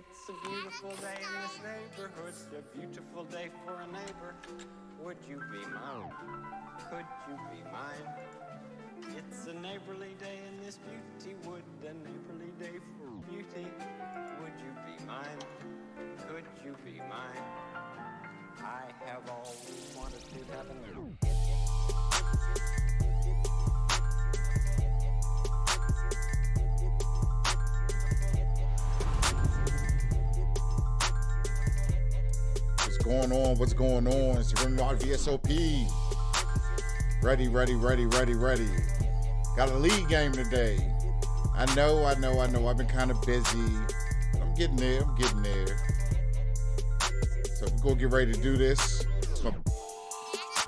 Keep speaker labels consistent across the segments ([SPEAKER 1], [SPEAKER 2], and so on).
[SPEAKER 1] It's a beautiful day in this neighborhood, a beautiful day for a neighbor. Would you be mine? Could you be mine? It's a neighborly day in this beauty wood, a neighborly day for beauty. Would you be mine? Could you be mine? I have always wanted to have a neighbor.
[SPEAKER 2] Going on? What's going on? It's your VSOP. Ready. Got a league game today. I know. I've been kind of busy. I'm getting there. So we're gonna get ready to do this. My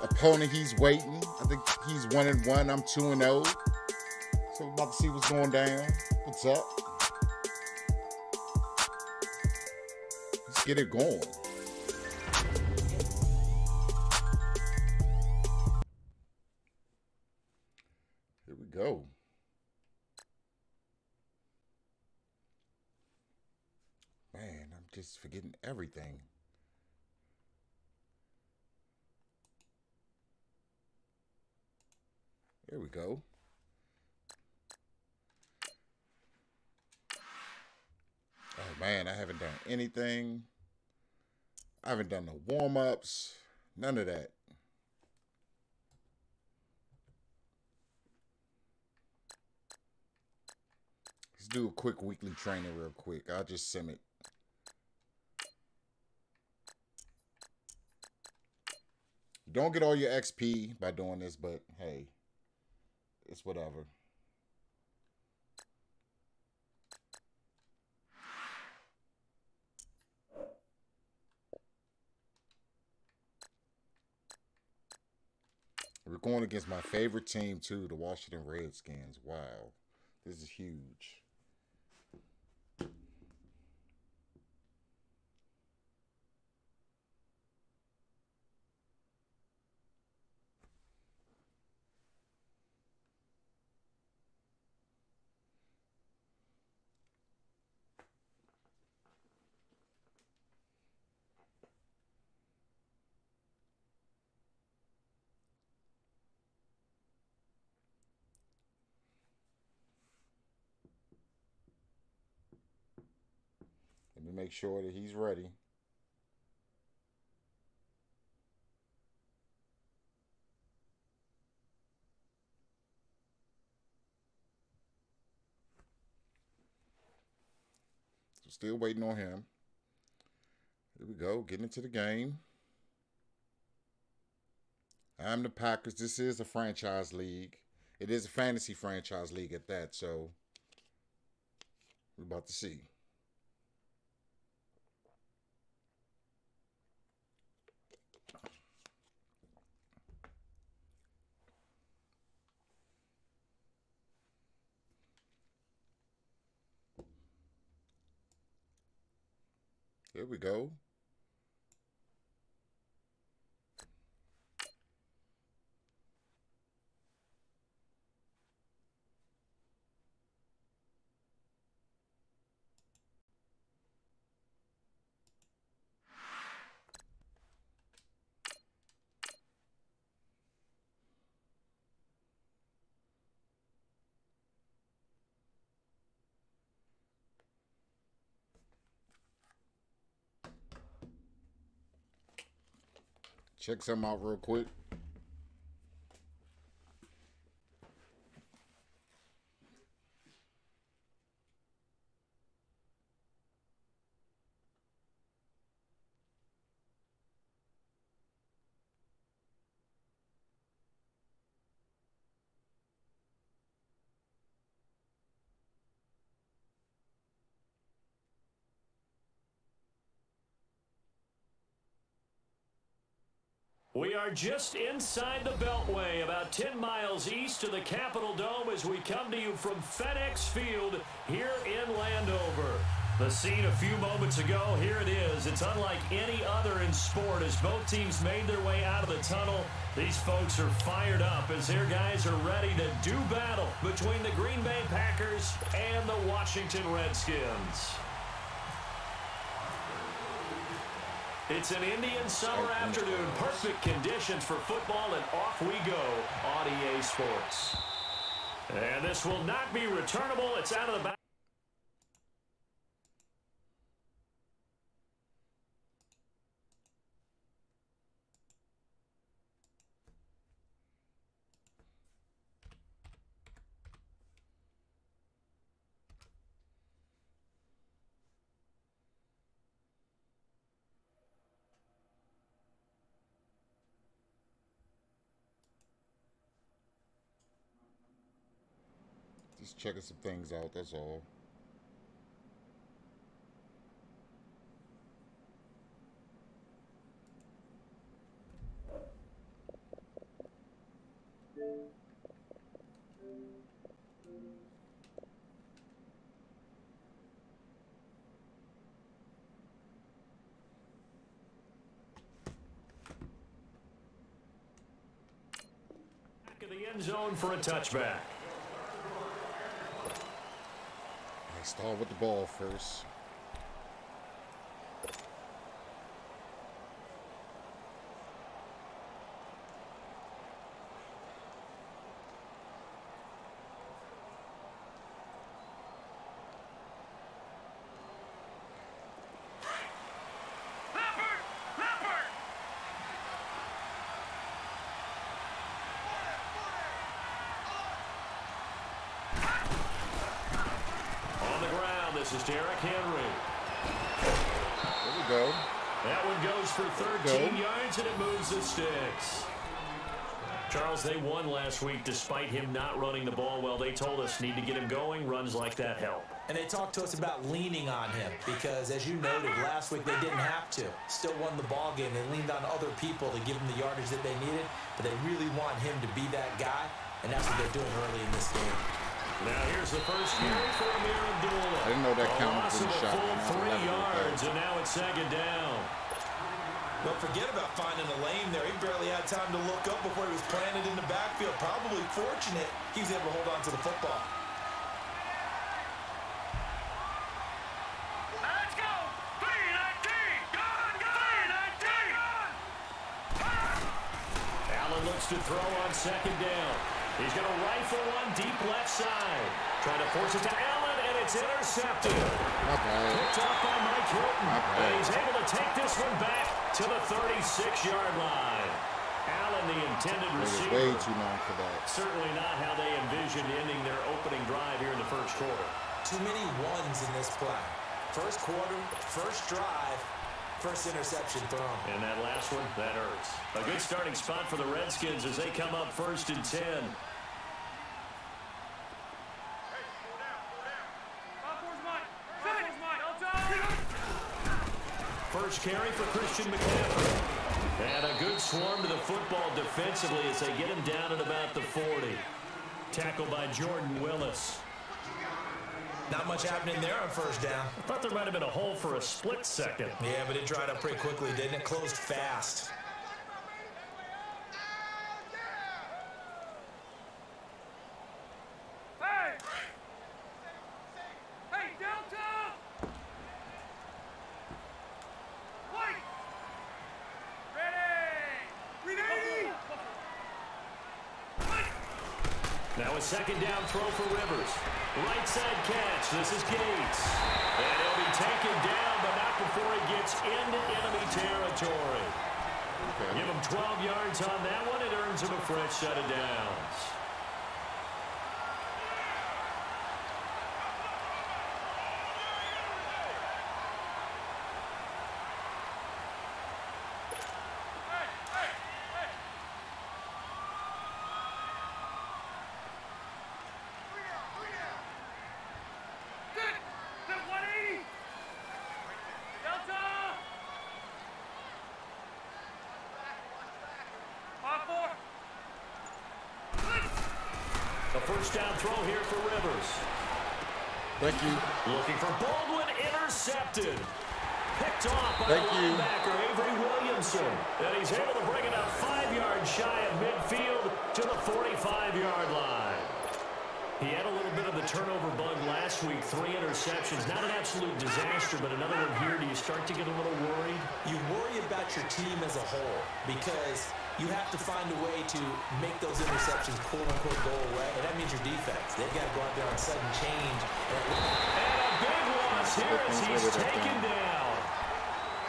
[SPEAKER 2] opponent, he's waiting. I think he's 1-1. I'm 2-0. So we're about to see what's going down. What's up? Let's get it going. Here we go. Man, I'm just forgetting everything. There we go. Oh man, I haven't done anything. I haven't done no warm-ups. None of that. Let's do a quick weekly training real quick. I'll just sim it. Don't get all your XP by doing this, but hey, it's whatever. We're going against my favorite team too, the Washington Redskins. Wow, this is huge. Let me make sure that he's ready. So still waiting on him. Here we go, getting into the game. I'm the Packers. This is a franchise league. It is a fantasy franchise league at that, so we're about to see. Here we go. Check something out real quick.
[SPEAKER 3] We are just inside the Beltway, about 10 miles east of the Capitol Dome as we come to you from FedEx Field here in Landover. The scene a few moments ago, here it is. It's unlike any other in sport as both teams made their way out of the tunnel. These folks are fired up as their guys are ready to do battle between the Green Bay Packers and the Washington Redskins. It's an Indian summer afternoon. Perfect conditions for football, and off we go on EA Sports. And this will not be returnable. It's out of the back.
[SPEAKER 2] Just checking some things out, that's all.
[SPEAKER 3] Back of the end zone for a touchback.
[SPEAKER 2] Start with the ball first.
[SPEAKER 3] This is Derrick Henry.
[SPEAKER 2] There we go.
[SPEAKER 3] That one goes for 13 yards, and it moves the sticks. Charles, they won last week despite him not running the ball well. They told us need to get him going. Runs like that help.
[SPEAKER 4] And they talked to us about leaning on him because, as you noted, last week they didn't have to. Still won the ball game. They leaned on other people to give them the yardage that they needed, but they really want him to be that guy, and that's what they're doing early in this game.
[SPEAKER 3] Now here's the first carry for Amir Abdullah.
[SPEAKER 2] I didn't know that counted for the shot.
[SPEAKER 3] Full 3 yards, and now it's second down.
[SPEAKER 4] Don't forget about finding a lane there. He barely had time to look up before he was planted in the backfield. Probably fortunate he was able to hold on to the football.
[SPEAKER 3] Let's go! 3-19! Gone! 3-19! Allen looks to throw on second down. He's going to rifle one deep left side. Trying to force it to Allen, and it's intercepted. Picked off by Mike Hilton. And he's able to take this one back to the 36-yard line. Allen, the intended receiver.
[SPEAKER 2] Way too long for that.
[SPEAKER 3] Certainly not how they envisioned ending their opening drive here in the first quarter.
[SPEAKER 4] Too many ones in this play. First quarter, first drive, first interception thrown.
[SPEAKER 3] And that last one, that hurts. A good starting spot for the Redskins as they come up 1st and 10. First carry for Christian McCaffrey. And a good swarm to the football defensively as they get him down at about the 40. Tackled by Jordan Willis.
[SPEAKER 4] Not much happening there on first down.
[SPEAKER 3] I thought there might have been a hole for a split second.
[SPEAKER 4] Yeah, but it dried up pretty quickly, didn't it? Closed fast.
[SPEAKER 3] Now a second down throw for Rivers. Right side catch. This is Gates. And he'll be taken down, but not before he gets into enemy territory. Okay. Give him 12 yards on that one. It earns him a fresh set of downs. A first down throw here for Rivers.
[SPEAKER 2] Thank you.
[SPEAKER 3] Looking for Baldwin, intercepted. Picked off by the linebacker, Avery Williamson. And he's able to bring it up 5 yards shy of midfield to the 45-yard line. He had a little bit of the turnover bug last week, 3 interceptions. Not an absolute disaster, but another one here. Do you start to get a little worried?
[SPEAKER 4] You worry about your team as a whole, because you have to find a way to make those interceptions quote-unquote go away, and that means your defense. They've got to go out there on sudden change.
[SPEAKER 3] And a big loss here as he's taken down.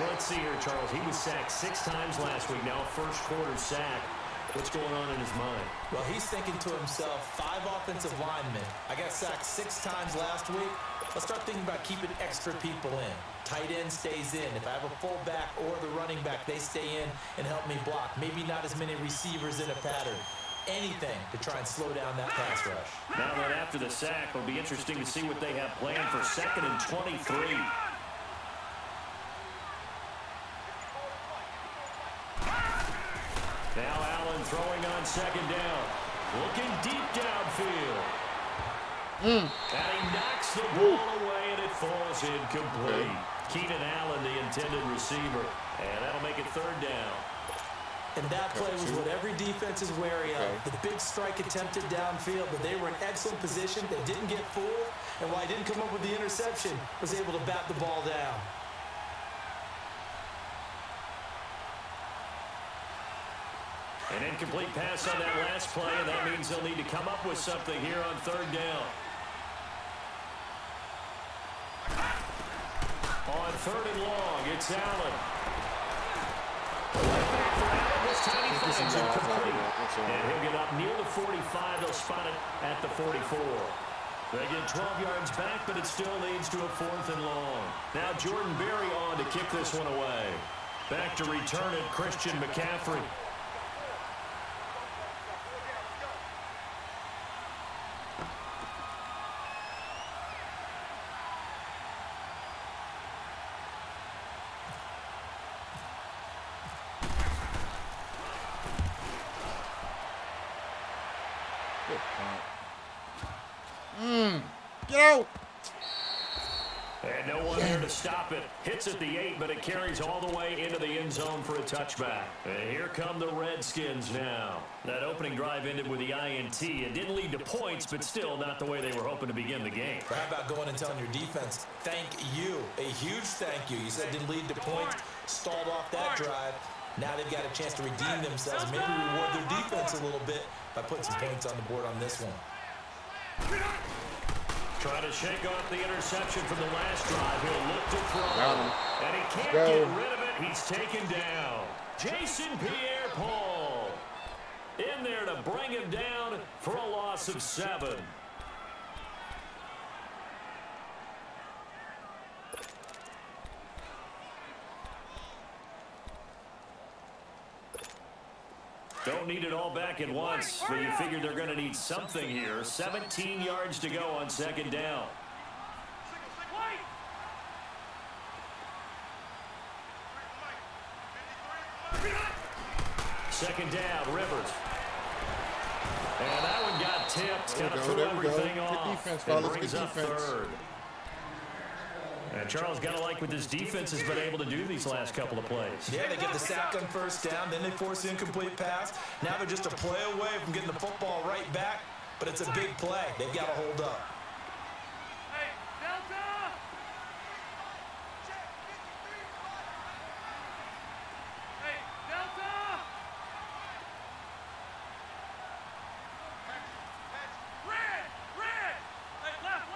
[SPEAKER 3] Well, let's see here, Charles. He was sacked 6 times last week. Now first quarter sack. What's going on in his mind?
[SPEAKER 4] Well, he's thinking to himself, 5 offensive linemen. I got sacked 6 times last week. Let's start thinking about keeping extra people in. Tight end stays in. If I have a fullback or the running back, they stay in and help me block. Maybe not as many receivers in a pattern. Anything to try and slow down that pass rush.
[SPEAKER 3] Now that after the sack, it'll be interesting to see what they have planned for 2nd and 23. Now Allen throwing on 2nd down. Looking deep downfield. And he knocks the ball away, and it falls incomplete. Keenan Allen, the intended receiver. And that'll make it 3rd down.
[SPEAKER 4] And that play was what every defense is wary of. The big strike attempted downfield, but they were in excellent position. They didn't get fooled. And while he didn't come up with the interception, was able to bat the ball down.
[SPEAKER 3] An incomplete pass on that last play, and that means they'll need to come up with something here on 3rd down. On 3rd and long, it's Allen. Right back for Allen. This time he finds it complete. And he'll get up near the 45. They'll spot it at the 44. They get 12 yards back, but it still leads to a 4th and long. Now Jordan Berry on to kick this one away. Back to return it, Christian McCaffrey.
[SPEAKER 2] Get out!
[SPEAKER 3] And no one there to stop it. Hits at the 8, but it carries all the way into the end zone for a touchback. And here come the Redskins now. That opening drive ended with the INT. It didn't lead to points, but still not the way they were hoping to begin the game.
[SPEAKER 4] How about going and telling your defense, thank you, a huge thank you. You said it didn't lead to points, stalled off that drive. Now they've got a chance to redeem themselves, maybe reward their defense a little bit by putting some points on the board on this one.
[SPEAKER 3] Trying to shake off the interception from the last drive. He'll look to throw. And he can't get rid of it. He's taken down. Jason Pierre-Paul in there to bring him down for a loss of 7. Don't need it all back at once, but you figure they're going to need something here. 17 yards to go on 2nd down. Second down, Rivers. And that one got tipped. Got to throw everything off. It brings up 3rd. And Charles, got to like what this defense has been able to do these last couple of plays.
[SPEAKER 4] Yeah, they get the sack on 1st down, then they force the incomplete pass. Now they're just a play away from getting the football right back, but it's a big play. They've got to hold up.
[SPEAKER 5] Hey, Delta! Hey, Delta! Red! Red! Hey, left!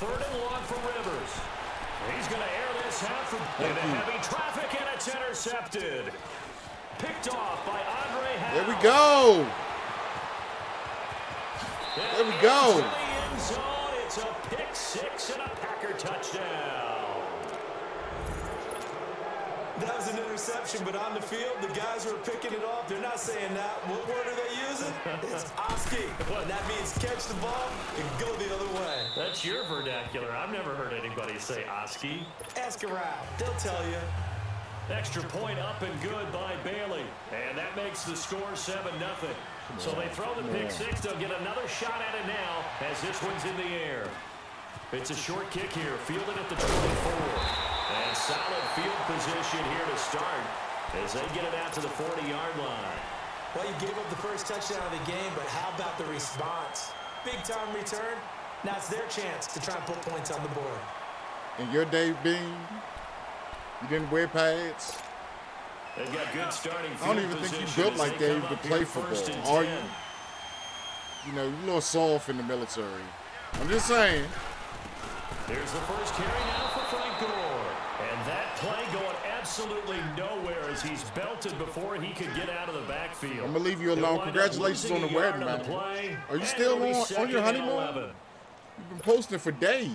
[SPEAKER 3] 3rd and long for Rivers. He's going to air this out into heavy traffic, and it's intercepted. Picked off by Andre Howe.
[SPEAKER 2] There we go. There we go.
[SPEAKER 3] Into the end zone. It's a pick 6 and a Packer touchdown.
[SPEAKER 4] That was an interception, but on the field, the guys who are picking it off, they're not saying that. What word are they using? It's Oski. And that means catch the ball and go the other way.
[SPEAKER 3] That's your vernacular. I've never heard anybody say Oski.
[SPEAKER 4] Ask around. They'll tell you.
[SPEAKER 3] Extra point up and good by Bailey. And that makes the score 7-0. So they throw the pick 6. They'll get another shot at it now as this one's in the air. It's a short kick here, fielded at the 24. And solid field position here to start as they get it out to the 40-yard line.
[SPEAKER 4] Well, you gave up the first touchdown of the game, but how about the response? Big-time return. Now it's their chance to try and put points on the board.
[SPEAKER 2] In your day, Bean, you didn't wear pads?
[SPEAKER 3] They've got good starting
[SPEAKER 2] I don't even think you built like Dave to play football, are you? You know, you're a little soft in the military. I'm just saying.
[SPEAKER 3] Here's the first carry now for Frank Gore. And that play going absolutely nowhere as he's belted before he could get out of the backfield.
[SPEAKER 2] I'm going to leave you alone. Congratulations on the wedding, man. Are you still on your honeymoon? You've been posting for days.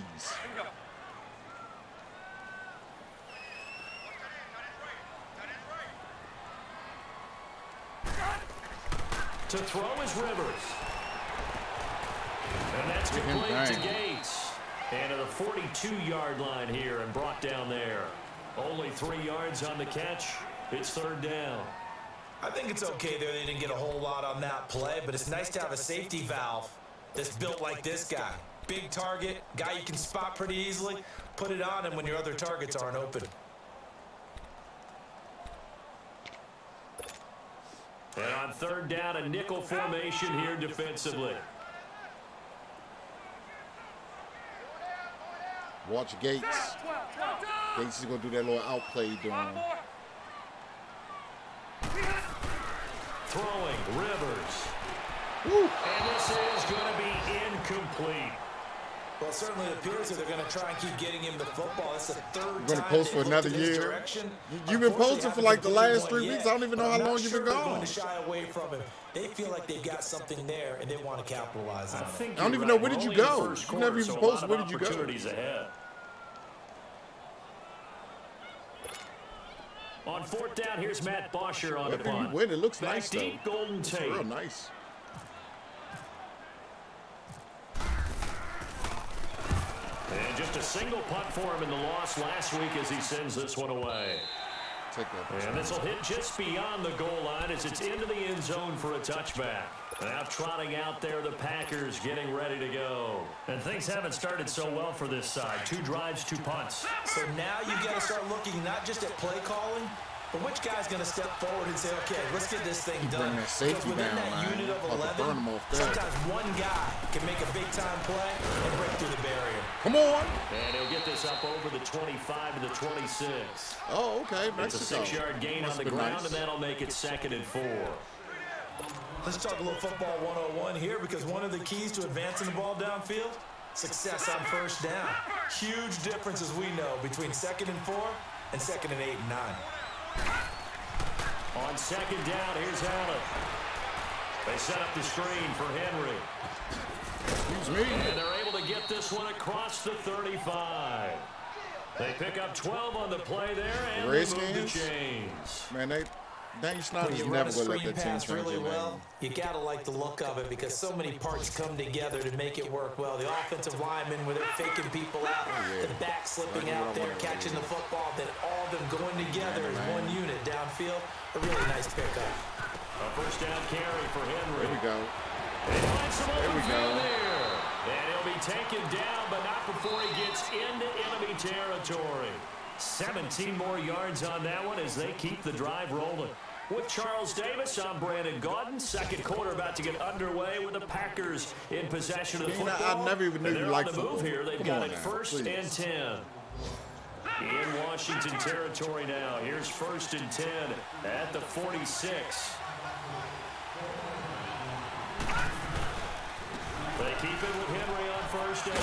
[SPEAKER 3] To throw is Rivers. And that's complete to Gates. And to the 42-yard line here and brought down there. Only 3 yards on the catch. It's third down.
[SPEAKER 4] I think it's okay there. They didn't get a whole lot on that play, but it's nice to have a safety valve that's built like this guy. Big target, guy you can spot pretty easily. Put it on him when your other targets aren't open.
[SPEAKER 3] And on third down, a nickel formation here defensively.
[SPEAKER 2] Watch Gates. Gates is going to do that little outplay doing.
[SPEAKER 3] Throwing, Rivers.
[SPEAKER 2] Woo.
[SPEAKER 3] And this is going to be incomplete.
[SPEAKER 4] Well, it certainly appears that they're going to try and keep getting him the football. It's the third time
[SPEAKER 2] you're going to post for another year. You've been posting for like the last 3 weeks. I don't even know how long you've been gone.
[SPEAKER 4] Going to shy away from him. They feel like they've got something there, and they want to capitalize on it.
[SPEAKER 2] I don't even know, where did you go? You never even posted, where did you go?
[SPEAKER 3] Ahead. On fourth down, here's Matt Bosher on the punt.
[SPEAKER 2] It looks nice, though.
[SPEAKER 3] Deep, Golden Tate.
[SPEAKER 2] Real nice.
[SPEAKER 3] And just a single punt for him in the loss last week as he sends this one away. And this will hit just beyond the goal line as it's into the end zone for a touchback. Now trotting out there, the Packers getting ready to go. And things haven't started so well for this side. 2 drives, 2 punts.
[SPEAKER 4] So now you've got to start looking not just at play calling, but which guy's going to step forward and say, okay, let's get this thing done. Because within that unit of 11, sometimes one guy can make a big-time play and break through the barrier.
[SPEAKER 2] Come on.
[SPEAKER 3] And he'll get this up over the 25 to the 26.
[SPEAKER 2] Oh, okay.
[SPEAKER 3] It's a 6-yard gain on the ground, and that'll make it 2nd and 4.
[SPEAKER 4] Let's talk a little football 101 here, because one of the keys to advancing the ball downfield, success on first down. Huge difference, as we know, between 2nd and 4 and 2nd and 8 and 9.
[SPEAKER 3] On 2nd down, here's Allen. They set up the screen for Henry.
[SPEAKER 2] Excuse me.
[SPEAKER 3] And they're able to get this one across the 35. They pick up 12 on the play there, and they move the chains.
[SPEAKER 2] Man, Daniel Snyder's never going to let that team change
[SPEAKER 4] really well. You got to like the look of it because so many parts come together to make it work well. The offensive linemen, where they're faking people out, the back slipping out there, catching the football, then all of them going together as one unit downfield. A really nice pickup.
[SPEAKER 3] A first down carry for Henry.
[SPEAKER 2] There we go.
[SPEAKER 3] There we go. And he'll be taken down, but not before he gets into enemy territory. 17 more yards on that one as they keep the drive rolling. With Charles Davis, I'm Brandon Gaudin. Second quarter about to get underway with the Packers in possession of the football.
[SPEAKER 2] I never even knew you liked football.
[SPEAKER 3] Move here. They've got it first and 10. In Washington territory now. Here's 1st and 10 at the 46. They keep it with Henry on first down.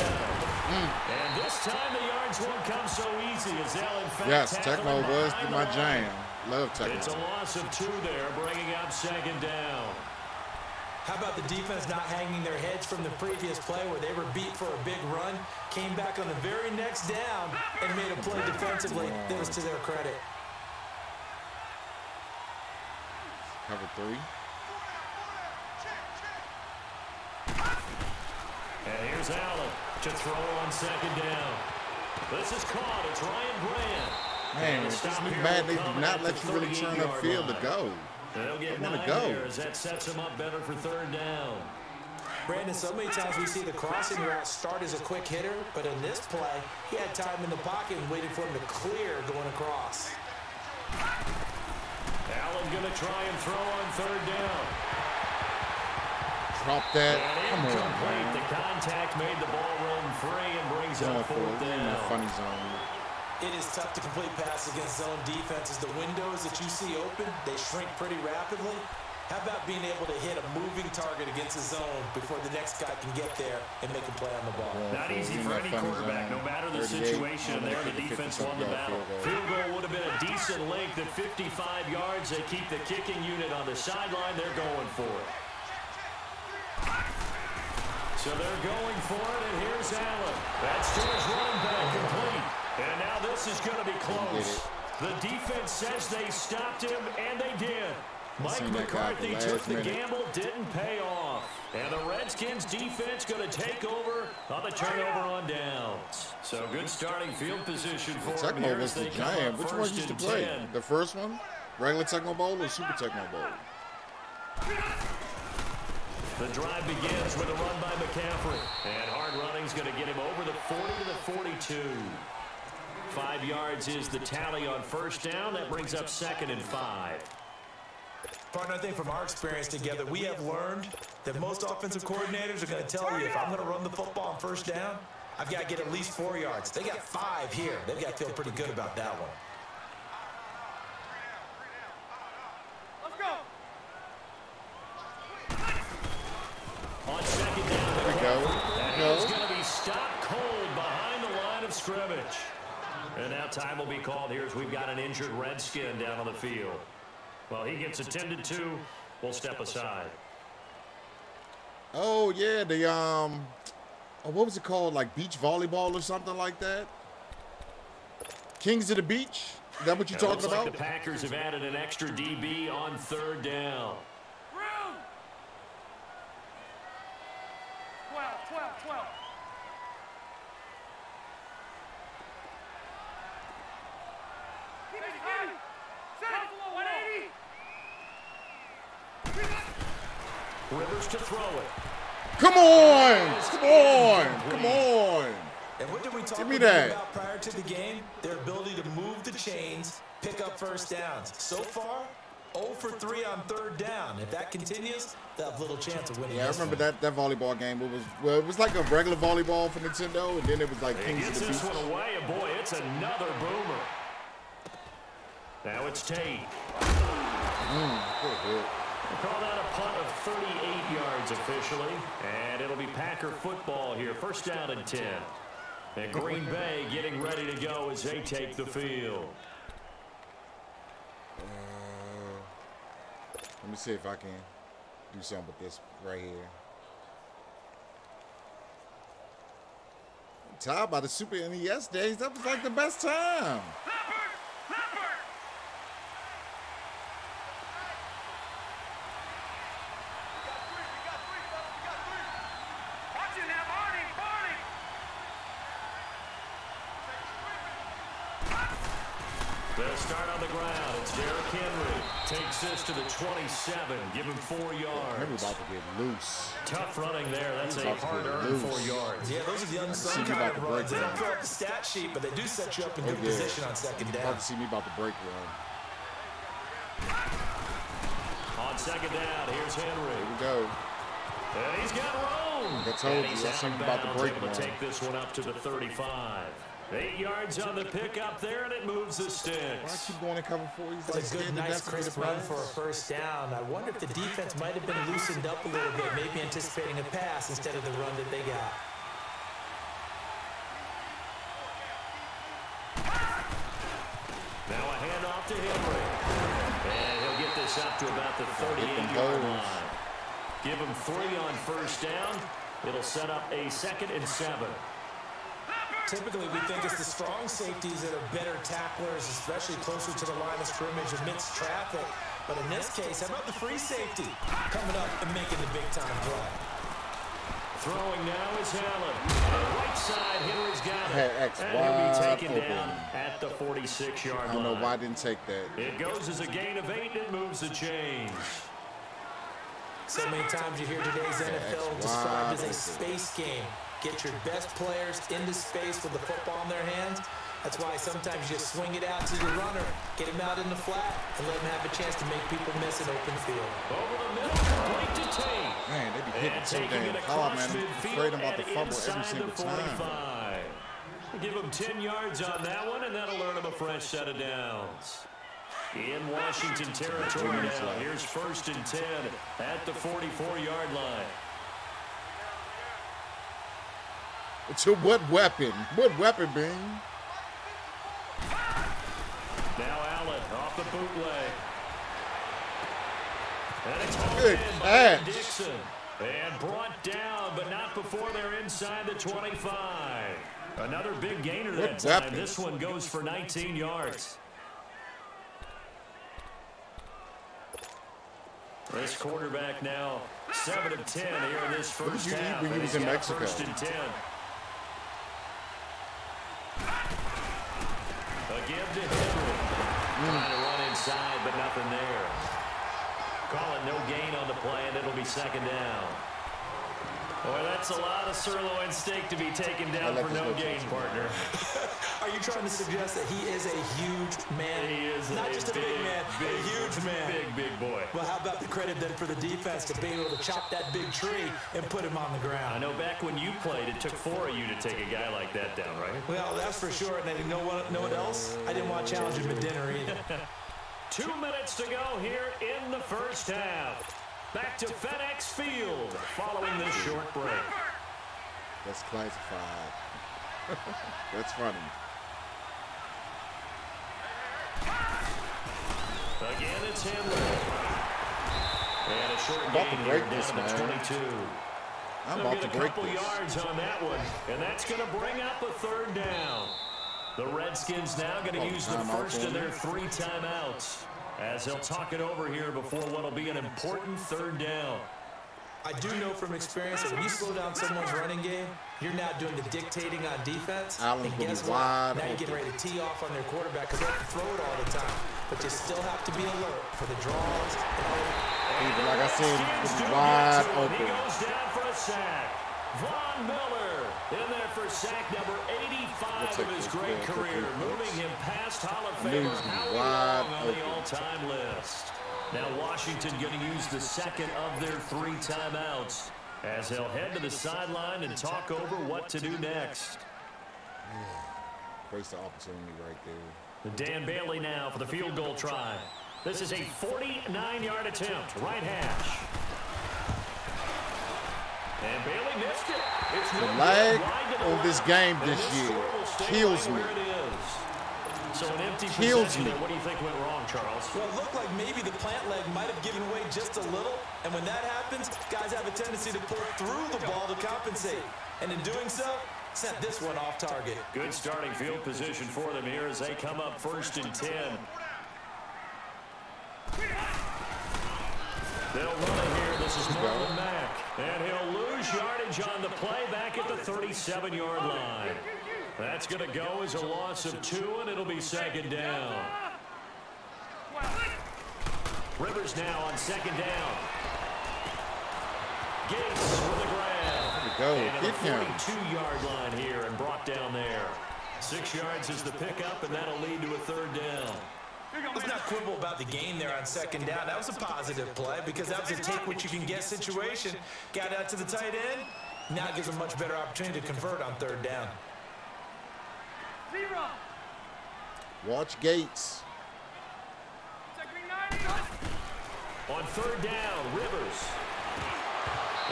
[SPEAKER 3] And this time the yards won't come so easy as they'll in fact
[SPEAKER 2] yes, Techno was my jam. Love Techno.
[SPEAKER 3] It's a loss of 2 there, bringing up 2nd down.
[SPEAKER 4] How about the defense not hanging their heads from the previous play where they were beat for a big run, came back on the very next down and made a play defensively that was to their credit.
[SPEAKER 2] Cover 3.
[SPEAKER 3] And here's Allen to throw on 2nd down. This is caught. It's Ryan Brand.
[SPEAKER 2] Man, it's just bad they do not let you really turn upfield to go.
[SPEAKER 3] They'll get 9 there as that sets him up better for 3rd down.
[SPEAKER 4] Brandon, so many times we see the crossing route start as a quick hitter, but in this play, he had time in the pocket and waiting for him to clear going across.
[SPEAKER 3] Allen going to try and throw on 3rd down.
[SPEAKER 2] drop that.
[SPEAKER 3] And
[SPEAKER 2] Come on,
[SPEAKER 3] incomplete. The
[SPEAKER 2] man.
[SPEAKER 3] contact made the ball roam free and brings
[SPEAKER 2] Going
[SPEAKER 3] up
[SPEAKER 2] for
[SPEAKER 3] fourth
[SPEAKER 2] it. In
[SPEAKER 3] down.
[SPEAKER 2] that funny zone.
[SPEAKER 4] It is tough to complete passes against zone defenses. The windows that you see open, they shrink pretty rapidly. How about being able to hit a moving target against a zone before the next guy can get there and make a play on the ball?
[SPEAKER 3] Not easy for any quarterback, no matter the situation. There, the defense won the battle. Field goal would have been a decent length at 55 yards. They keep the kicking unit on the sideline. They're going for it. So they're going for it, and here's Allen. That's to his running back, complete. And now this is going to be close. The defense says they stopped him, and they did. Mike McCarthy took the gamble, didn't pay off. And the Redskins defense going to take over on the turnover on downs. So good starting field position for them here as they come up
[SPEAKER 2] Which one
[SPEAKER 3] first
[SPEAKER 2] used to
[SPEAKER 3] and
[SPEAKER 2] play?
[SPEAKER 3] 10.
[SPEAKER 2] The first one? Regular Tecmo Bowl or Super Tecmo Bowl?
[SPEAKER 3] The drive begins with a run by McCaffrey. And hard running's going to get him over the 40 to the 42. 5 yards is the tally on first down. That brings up 2nd and 5.
[SPEAKER 4] Partner, I think from our experience together, we have learned that most offensive coordinators are going to tell you if I'm going to run the football on first down, I've got to get at least 4 yards. They got 5 here. They've got to feel pretty good about that one.
[SPEAKER 5] Let's go.
[SPEAKER 3] On second down,
[SPEAKER 2] There we go.
[SPEAKER 3] and he's going to be stopped cold behind the line of scrimmage. And now time will be called here as we've got an injured Redskin down on the field. Well, he gets attended to. We'll step aside.
[SPEAKER 2] Oh yeah, the what was it called? Like beach volleyball or something like that? Kings of the Beach? Is that what you're talking
[SPEAKER 3] Looks
[SPEAKER 2] about?
[SPEAKER 3] like the Packers have added an extra DB on third down.
[SPEAKER 5] Room. 12, 12, 12. Keep it high. Set. 180.
[SPEAKER 3] Rivers to throw it.
[SPEAKER 2] Come on! Come on! Come on!
[SPEAKER 4] And what did we talk
[SPEAKER 2] Give me that.
[SPEAKER 4] about prior to the game? Their ability to move the chains, pick up first downs. So far, 0 for 3 on third down. If that continues, they'll have little chance of winning.
[SPEAKER 2] Yeah, I
[SPEAKER 4] this
[SPEAKER 2] remember
[SPEAKER 4] one.
[SPEAKER 2] that volleyball game. It was like a regular volleyball for Nintendo, and then it was like
[SPEAKER 3] He
[SPEAKER 2] Kings of
[SPEAKER 3] gets
[SPEAKER 2] the
[SPEAKER 3] this
[SPEAKER 2] Beach.
[SPEAKER 3] one away, and boy, it's another boomer. Now it's Tate.
[SPEAKER 2] Good hit.
[SPEAKER 3] We'll call that a punt of 38 yards officially, and it'll be Packer football here. First down and 10. And Green Bay getting ready to go as they take the field.
[SPEAKER 2] Let me see if I can do something with this right here. I'm tired by the Super NES days. That was like the best time.
[SPEAKER 5] Watch it now, Barney.
[SPEAKER 3] They'll start on the ground. It's Derrick Henry. Takes this to the 27. Give him 4
[SPEAKER 2] Henry
[SPEAKER 3] yards.
[SPEAKER 2] about to get loose.
[SPEAKER 3] Tough running there. That's a
[SPEAKER 2] About to get
[SPEAKER 3] hard-earned 4
[SPEAKER 2] loose.
[SPEAKER 3] yards.
[SPEAKER 4] Yeah, those are the unsung
[SPEAKER 2] see you
[SPEAKER 4] kind
[SPEAKER 2] about
[SPEAKER 4] of
[SPEAKER 2] to
[SPEAKER 4] runs. They
[SPEAKER 2] break
[SPEAKER 4] don't
[SPEAKER 2] one.
[SPEAKER 4] fill out the stat sheet, but they do set you up in good
[SPEAKER 2] yeah.
[SPEAKER 4] position on second down.
[SPEAKER 2] About to see me about to break one.
[SPEAKER 3] On second down, here's Henry.
[SPEAKER 2] Here we go.
[SPEAKER 3] And he's got room.
[SPEAKER 2] I told
[SPEAKER 3] And
[SPEAKER 2] you,
[SPEAKER 3] he's
[SPEAKER 2] that's
[SPEAKER 3] out of
[SPEAKER 2] something about to
[SPEAKER 3] bounds,
[SPEAKER 2] break
[SPEAKER 3] able to
[SPEAKER 2] one.
[SPEAKER 3] take this one up to the 35. 8 yards on the pickup there, and it moves the
[SPEAKER 2] Why
[SPEAKER 3] sticks.
[SPEAKER 2] keep going in cover 4? He's like
[SPEAKER 4] That's a good,
[SPEAKER 2] scared to
[SPEAKER 4] nice,
[SPEAKER 2] death of
[SPEAKER 4] crisp
[SPEAKER 2] the
[SPEAKER 4] run
[SPEAKER 2] pass.
[SPEAKER 4] for a first down. I wonder if the defense might have been loosened up a little bit, maybe anticipating a pass instead of the run that they got.
[SPEAKER 3] Now a handoff to Henry. And he'll get this up to about the 38-yard line. Give him 3 on first down. It'll set up a 2nd and 7.
[SPEAKER 4] Typically, we think it's the strong safeties that are better tacklers, especially closer to the line of scrimmage amidst traffic. But in this case, how about the free safety coming up and making the big-time play?
[SPEAKER 3] Throwing now is Allen. On the right side, Henry's got
[SPEAKER 2] Had
[SPEAKER 3] it.
[SPEAKER 2] X
[SPEAKER 3] And he'll be
[SPEAKER 2] wide
[SPEAKER 3] taken
[SPEAKER 2] open.
[SPEAKER 3] down at the 46-yard line.
[SPEAKER 2] I don't know why I didn't take that.
[SPEAKER 3] It goes as a gain of 8, and it moves the chains.
[SPEAKER 4] So many times you hear today's NFL described as a space game. Get your best players into space with the football in their hands, That's why sometimes you just swing it out to your runner, get him out in the flat, and let him have a chance to make people miss an open field.
[SPEAKER 3] Over the middle, complete to Tate.
[SPEAKER 2] Man, they be hitting so damn hard, man. I'm afraid I'm about to fumble every single time.
[SPEAKER 3] Give him 10 yards on that one, and that'll earn him a fresh set of downs. In Washington territory now, here's 1st and 10 at the 44-yard line.
[SPEAKER 2] So what weapon? What weapon, Bing?
[SPEAKER 3] Now Allen off the bootleg. And it's
[SPEAKER 2] Good
[SPEAKER 3] hauled in by
[SPEAKER 2] catch.
[SPEAKER 3] Dixon. And brought down, but not before they're inside the 25. Another big gainer that time.
[SPEAKER 2] Weapon.
[SPEAKER 3] This one goes for 19 yards. This quarterback now 7 of 10 here in this first half.
[SPEAKER 2] When he was in Mexico.
[SPEAKER 3] 1st and 10. A give to Henry. Trying to run inside, but nothing there. Call it no gain on the play, and it'll be 2nd down. Boy, that's a lot of sirloin steak to be taken down for no gain, partner.
[SPEAKER 4] Are you trying to suggest that he is a huge man?
[SPEAKER 3] He is
[SPEAKER 4] not just a big man, a huge man.
[SPEAKER 3] Big boy.
[SPEAKER 4] Well, how about the credit then for the defense to be able to chop that big tree and put him on the ground?
[SPEAKER 3] I know back when you played, it took 4 of you to take a guy like that down, right?
[SPEAKER 4] Well, that's for sure. And you know what else? I didn't want to challenge him at dinner either.
[SPEAKER 3] 2 minutes to go here in the first half. Back to FedEx Field following this short break.
[SPEAKER 2] That's classified. That's funny.
[SPEAKER 3] Again, it's Henry. And a short
[SPEAKER 2] about to
[SPEAKER 3] gain
[SPEAKER 2] break
[SPEAKER 3] here
[SPEAKER 2] this,
[SPEAKER 3] down to
[SPEAKER 2] man.
[SPEAKER 3] 22.
[SPEAKER 2] I'm
[SPEAKER 3] They'll
[SPEAKER 2] about
[SPEAKER 3] get
[SPEAKER 2] to
[SPEAKER 3] a
[SPEAKER 2] break
[SPEAKER 3] couple
[SPEAKER 2] this.
[SPEAKER 3] yards on that one, and that's going to bring up a 3rd down. The Redskins now going to use the first of their 3 timeouts as they'll talk it over here before what will be an important 3rd down.
[SPEAKER 4] I do know from experience that when you slow down someone's running game, you're now doing the dictating on defense.
[SPEAKER 2] Allen's
[SPEAKER 4] and
[SPEAKER 2] gonna
[SPEAKER 4] guess
[SPEAKER 2] be
[SPEAKER 4] what?
[SPEAKER 2] wide
[SPEAKER 4] Now you're getting
[SPEAKER 2] open.
[SPEAKER 4] ready to tee off on their quarterback because they have to throw it all the time. But you still have to be alert for the draws.
[SPEAKER 2] Even like I said, it's
[SPEAKER 3] Redskins do
[SPEAKER 2] wide
[SPEAKER 3] get to it. He
[SPEAKER 2] open.
[SPEAKER 3] goes down for a sack. Von Miller in there for sack number 85 of his great career, moving him past Hall of Famer Howie Long on the all-time list. Now Washington going to use the 2nd of their 3 timeouts as they'll head to the sideline and talk over what to do next.
[SPEAKER 2] Waste the opportunity right there.
[SPEAKER 3] Dan Bailey now for the field goal try. This is a 49-yard attempt, right hash. And Bailey missed it. It's
[SPEAKER 2] The
[SPEAKER 3] no good,
[SPEAKER 2] lag
[SPEAKER 3] wide to the
[SPEAKER 2] on this
[SPEAKER 3] left.
[SPEAKER 2] game
[SPEAKER 3] And
[SPEAKER 2] this year
[SPEAKER 3] score will stay
[SPEAKER 2] kills
[SPEAKER 3] right
[SPEAKER 2] me.
[SPEAKER 3] where it is. So an empty
[SPEAKER 2] Kills
[SPEAKER 3] possession
[SPEAKER 2] me.
[SPEAKER 3] there. What do you think went wrong, Charles?
[SPEAKER 4] Well, it looked like maybe the plant leg might have given away just a little. And when that happens, guys have a tendency to pull through the ball to compensate. And in doing so, sent this one off target.
[SPEAKER 3] Good starting field position for them here as they come up 1st and 10. They'll run it here. This is Marlon Mack. And he'll lose yardage on the play back at the 37-yard line. That's going to go as a loss of 2, and it'll be 2nd down. Rivers now on 2nd down. Gates with the grab.
[SPEAKER 2] There we
[SPEAKER 3] And
[SPEAKER 2] go.
[SPEAKER 3] at the
[SPEAKER 2] Get him.
[SPEAKER 3] 42-yard line here and brought down there. 6 yards is the pickup, and that'll lead to a 3rd down.
[SPEAKER 4] Let's not quibble about the gain there on 2nd down. That was a positive play because that was a take-what-you-can-get situation. Got out to the tight end. Now it gives a much better opportunity to convert on 3rd down.
[SPEAKER 2] Watch Gates.
[SPEAKER 3] On 3rd down, Rivers.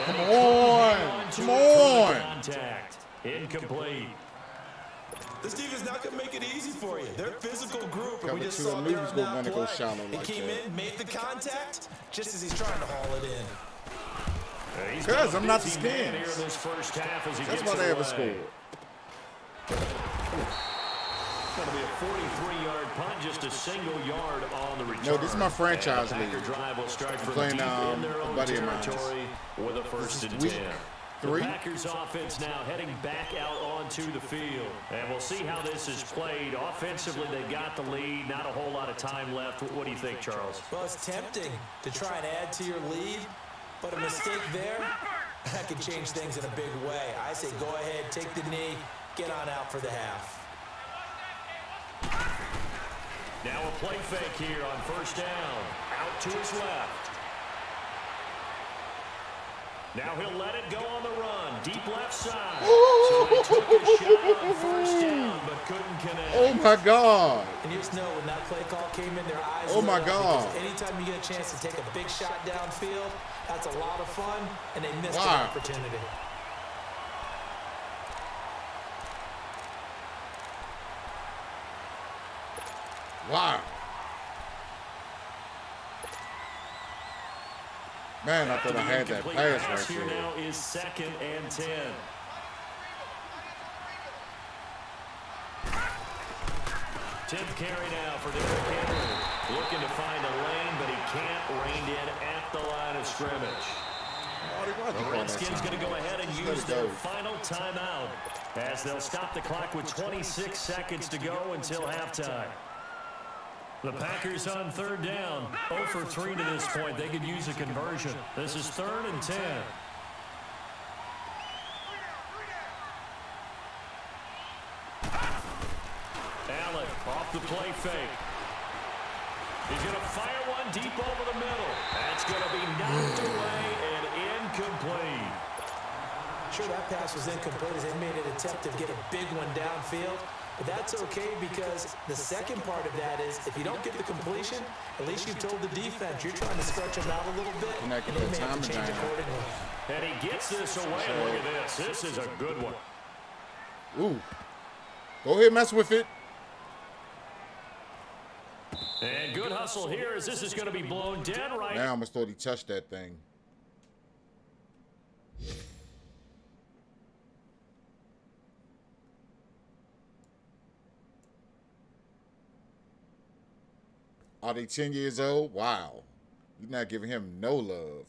[SPEAKER 2] Come on. Come on.
[SPEAKER 3] Contact. Incomplete.
[SPEAKER 4] This defense not going to make it easy for you. They're a physical group, and we
[SPEAKER 2] Cover
[SPEAKER 4] just
[SPEAKER 2] 2,
[SPEAKER 4] saw
[SPEAKER 2] I knew he
[SPEAKER 4] there
[SPEAKER 2] was
[SPEAKER 4] on
[SPEAKER 2] gonna
[SPEAKER 4] that
[SPEAKER 2] wanna go
[SPEAKER 4] play.
[SPEAKER 2] shallow
[SPEAKER 4] He
[SPEAKER 2] like
[SPEAKER 4] came
[SPEAKER 2] that.
[SPEAKER 4] in, made the contact, just as he's trying to haul it in.
[SPEAKER 3] He's
[SPEAKER 2] Because
[SPEAKER 3] got a
[SPEAKER 2] I'm not the
[SPEAKER 3] busy man here
[SPEAKER 2] Skins.
[SPEAKER 3] in this first half as he
[SPEAKER 2] That's
[SPEAKER 3] gets
[SPEAKER 2] why they
[SPEAKER 3] it
[SPEAKER 2] ever
[SPEAKER 3] away.
[SPEAKER 2] scored.
[SPEAKER 3] Going to be a 43-yard punt, just a single yard on the return.
[SPEAKER 2] No, this is my franchise
[SPEAKER 3] And the Packer
[SPEAKER 2] league.
[SPEAKER 3] drive will start from
[SPEAKER 2] playing,
[SPEAKER 3] deep in their
[SPEAKER 2] a
[SPEAKER 3] own
[SPEAKER 2] buddy of mine's.
[SPEAKER 3] territory with a 1st and
[SPEAKER 2] week
[SPEAKER 3] 10.
[SPEAKER 2] 3.
[SPEAKER 3] The Packers offense now heading back out onto the field. And we'll see how this is played. Offensively, they got the lead. Not a whole lot of time left. What do you think, Charles?
[SPEAKER 4] Well, it's tempting to try and add to your lead, but a mistake there, that could change things in a big way. I say go ahead, take the knee, get on out for the half.
[SPEAKER 3] Now a play fake here on first down. Out to his left. Now he'll let it go on the run. Deep left side. So they took a shot on first down, but couldn't connect.
[SPEAKER 2] Oh, my God.
[SPEAKER 4] And you just know when that play call came in, their eyes
[SPEAKER 2] Oh, my
[SPEAKER 4] lit up,
[SPEAKER 2] God.
[SPEAKER 4] because anytime you get a chance to take a big shot downfield, that's a lot of fun, and they missed
[SPEAKER 2] Wow.
[SPEAKER 4] an opportunity.
[SPEAKER 2] Wow. Man, I thought I had that pass right
[SPEAKER 3] Here
[SPEAKER 2] there.
[SPEAKER 3] now is 2nd and 10. Tenth carry now for Derrick Henry. Looking to find a lane, but he can't. Reined in at the line of scrimmage. The Redskins going to go ahead and use their final timeout as they'll stop the clock with 26 seconds to go until halftime. The Packers on third down. 0 for 3 to this point. They could use a conversion. This is 3rd and 10. Allen off the play fake. He's going to fire one deep over the middle. That's going to be knocked away and incomplete.
[SPEAKER 4] Sure, that pass was incomplete as they made an attempt to get a big one downfield. But that's okay because the second part of that is if you don't get the completion, at least you've told the defense you're trying to stretch them out a little bit, and they may have to change accordingly.
[SPEAKER 3] And he gets this away. Look at this. This is a good one.
[SPEAKER 2] Ooh. Go ahead, mess with it.
[SPEAKER 3] And good hustle here as this is going to be blown dead right.
[SPEAKER 2] Now I almost thought he touched that thing. Are they 10 years old? Wow. You're not giving him no love.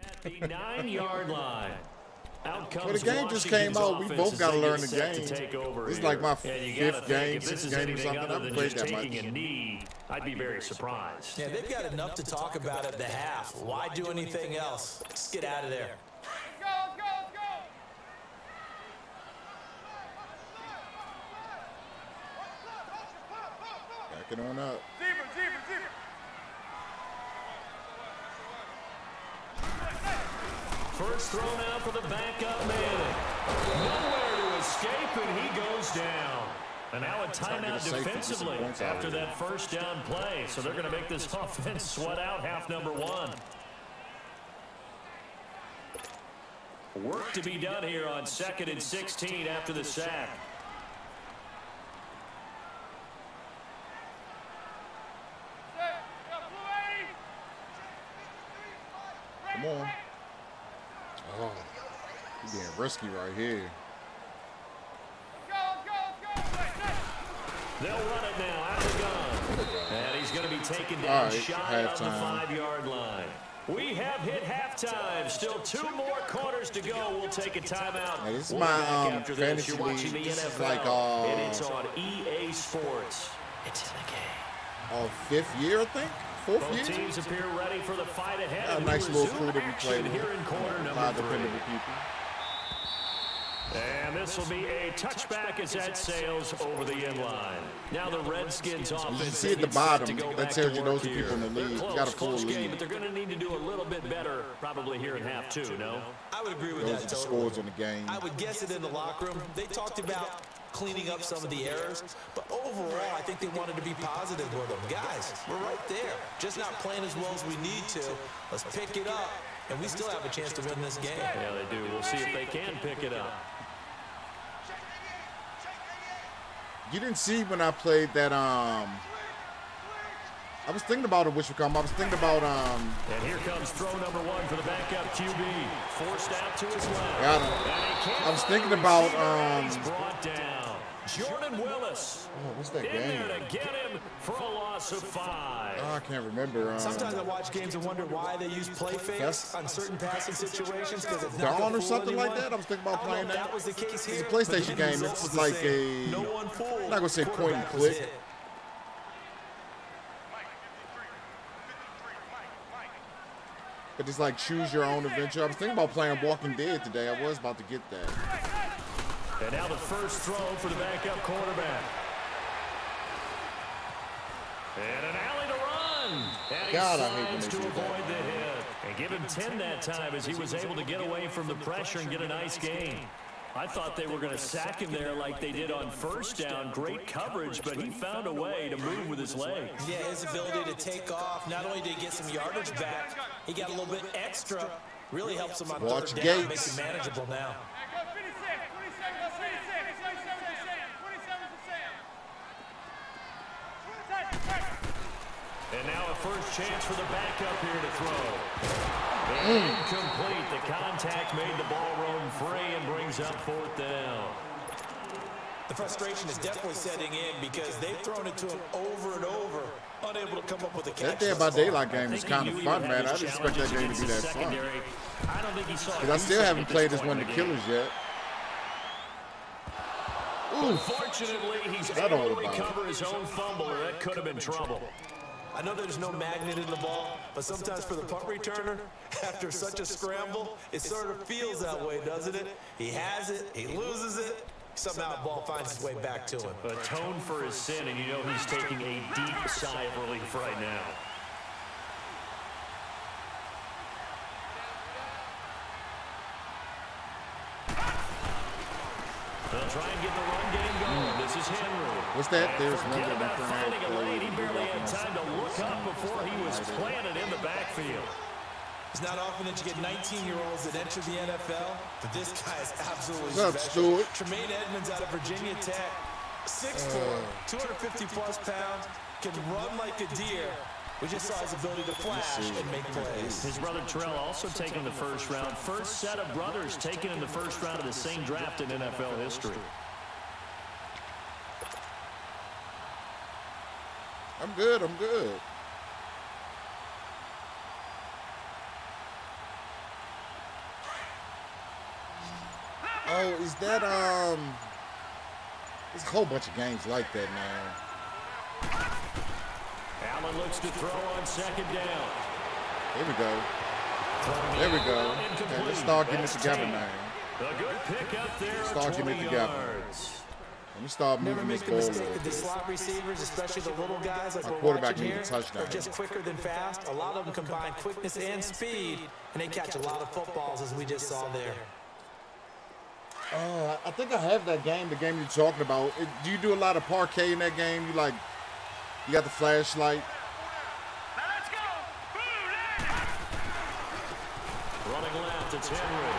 [SPEAKER 3] At the 9-yard line. Out comes
[SPEAKER 2] Well, the game just came out. We both got to learn the game. This is like my 5th game, 6th game or something. I've played that much.
[SPEAKER 3] I'd be very surprised.
[SPEAKER 4] Yeah, they've got enough to talk about at the half. Why do anything else? Just get out of there.
[SPEAKER 5] Let's go, let's go, let's go!
[SPEAKER 2] Back it on up.
[SPEAKER 5] Zebra, zebra, zebra!
[SPEAKER 3] First throw now for the backup Manning. Nowhere to escape, and he goes down. And now a timeout defensively after that first down play. So they're going to make this offense sweat out half number 1. Work to be done here on 2nd and 16 after the sack.
[SPEAKER 2] Come on. Oh, he's being risky right here.
[SPEAKER 3] They'll run it now out of the gun. And he's going to be taken down shy on the 5-yard line. We have hit halftime. Still 2 more quarters to go. We'll take a timeout.
[SPEAKER 2] Hey, this is my fantasy
[SPEAKER 3] You're watching the
[SPEAKER 2] league. This
[SPEAKER 3] NFL,
[SPEAKER 2] is like
[SPEAKER 3] and it's on EA Sports. It's in the game.
[SPEAKER 2] 5th year, I think. 4th
[SPEAKER 3] Both
[SPEAKER 2] year.
[SPEAKER 3] teams appear ready for the fight ahead.
[SPEAKER 2] A nice little crew that we play with.
[SPEAKER 3] Here in quarter
[SPEAKER 2] A lot
[SPEAKER 3] number
[SPEAKER 2] of
[SPEAKER 3] 3.
[SPEAKER 2] dependable people.
[SPEAKER 3] And this will be a touchback as that sails over the end line. Now the Redskins offense.
[SPEAKER 2] You see at the bottom, that tells you those are people in the league. You got a full
[SPEAKER 3] game,
[SPEAKER 2] lead.
[SPEAKER 3] but they're going to need to do a little bit better probably here in half 2, no?
[SPEAKER 4] I would agree with
[SPEAKER 2] Those
[SPEAKER 4] that
[SPEAKER 2] are the
[SPEAKER 4] totally.
[SPEAKER 2] scores on the game.
[SPEAKER 4] I would guess it in the locker room. They talked about cleaning up some of the errors, but overall, I think they wanted to be positive with them. Guys, we're right there. Just not playing as well as we need to. Let's pick it up, and we still have a chance to win this game.
[SPEAKER 3] Yeah, they do. We'll see if they can pick it up.
[SPEAKER 2] You didn't see when I played that, I was thinking about it, I was thinking about,
[SPEAKER 3] And here comes throw number 1 for the backup QB. Forced out to his left.
[SPEAKER 2] got him. I was thinking about,
[SPEAKER 3] He's brought down. Jordan Willis.
[SPEAKER 2] oh, what's that
[SPEAKER 3] In
[SPEAKER 2] game?
[SPEAKER 3] there to get him for a loss of 5.
[SPEAKER 2] Oh, I can't remember.
[SPEAKER 4] Sometimes I watch games and wonder why they use play fakes on certain passing situations because it's
[SPEAKER 2] Dawn
[SPEAKER 4] not gonna
[SPEAKER 2] or
[SPEAKER 4] fool
[SPEAKER 2] something like
[SPEAKER 4] anyone.
[SPEAKER 2] that? I was thinking about
[SPEAKER 4] I don't know
[SPEAKER 2] playing
[SPEAKER 4] if
[SPEAKER 2] that.
[SPEAKER 4] that was the case here.
[SPEAKER 2] It's a PlayStation
[SPEAKER 4] but the
[SPEAKER 2] game.
[SPEAKER 4] result
[SPEAKER 2] It's
[SPEAKER 4] was the
[SPEAKER 2] like
[SPEAKER 4] same.
[SPEAKER 2] a,
[SPEAKER 4] No one fooled.
[SPEAKER 2] I'm not going to say point and
[SPEAKER 4] Quarterback was
[SPEAKER 2] click,
[SPEAKER 4] it.
[SPEAKER 2] but it's like choose your own adventure. I was thinking about playing Walking Dead today. I was about to get that.
[SPEAKER 3] And now the first throw for the backup quarterback. And an alley to run. And
[SPEAKER 2] God, I
[SPEAKER 3] he
[SPEAKER 2] hate when
[SPEAKER 3] slides
[SPEAKER 2] they
[SPEAKER 3] to
[SPEAKER 2] do that.
[SPEAKER 3] avoid the hit. And give him 10 that time as he was able to get away from the pressure and get a nice gain. I thought they were going to sack him there like they did on first down. Great coverage, but he found a way to move with his legs.
[SPEAKER 4] Yeah, his ability to take off, not only did he get some yardage back, he got a little bit extra. Really helps him on
[SPEAKER 2] Watch
[SPEAKER 4] third down,
[SPEAKER 2] Gates.
[SPEAKER 4] makes it manageable now.
[SPEAKER 3] And now a first chance for the backup here to throw. Incomplete. The contact made the ball roam free and brings up fourth down.
[SPEAKER 4] The frustration is definitely setting in because they've thrown it to him over and over, unable to come up with a catch.
[SPEAKER 2] That Day by Daylight game is kind of fun, man. I didn't expect that game to be that fun.
[SPEAKER 3] I don't think he saw.
[SPEAKER 2] Because I still haven't played as one of the killers yet.
[SPEAKER 3] Unfortunately, he's able to recover his own fumble, or that could have been trouble.
[SPEAKER 4] I know there's no magnet in the ball, but sometimes for the punt returner, after such a scramble, it sort of feels that way, doesn't it? He has it, he loses it, somehow the ball finds its way back to him.
[SPEAKER 3] Atone for his sin, and you know he's taking a deep sigh of relief right now. They'll try and get the run game going. This is Henry.
[SPEAKER 2] What's that? There's one
[SPEAKER 3] Forget
[SPEAKER 2] of
[SPEAKER 3] about
[SPEAKER 2] them.
[SPEAKER 3] finding a lane. He barely had time to look up before he was planted in the backfield.
[SPEAKER 4] It's not often that you get 19-year-olds that enter the NFL, but this guy is absolutely
[SPEAKER 2] What's up,
[SPEAKER 4] special.
[SPEAKER 2] Stewart?
[SPEAKER 4] Tremaine Edmonds out of Virginia Tech, 6'4", 250-plus pounds, can run like a deer. We just saw his ability to flash and make plays.
[SPEAKER 3] His brother Terrell also taken in the first round. First set of brothers taken in the first round of the same draft in NFL history.
[SPEAKER 2] I'm good. I'm good. Oh, is that there's a whole bunch of games like that now.
[SPEAKER 3] Allen looks to throw on second down.
[SPEAKER 2] There we go. There we go. Okay, let's start getting it together now.
[SPEAKER 3] A good pick up there.
[SPEAKER 2] Start getting it together. Let me start
[SPEAKER 4] Never
[SPEAKER 2] moving
[SPEAKER 4] make
[SPEAKER 2] this
[SPEAKER 4] the
[SPEAKER 2] ball.
[SPEAKER 4] mistake that the slot receivers, especially the little guys like
[SPEAKER 2] My
[SPEAKER 4] we're
[SPEAKER 2] quarterback
[SPEAKER 4] watching
[SPEAKER 2] needs a
[SPEAKER 4] here,
[SPEAKER 2] touchdown.
[SPEAKER 4] are just quicker than fast. A lot of them combine quickness and speed, and they catch a lot of footballs, as we just saw there.
[SPEAKER 2] I think I have that game, the game you're talking about. Do you do a lot of parquet in that game? You got the flashlight?
[SPEAKER 5] Let's go!
[SPEAKER 3] Running left, it's Henry.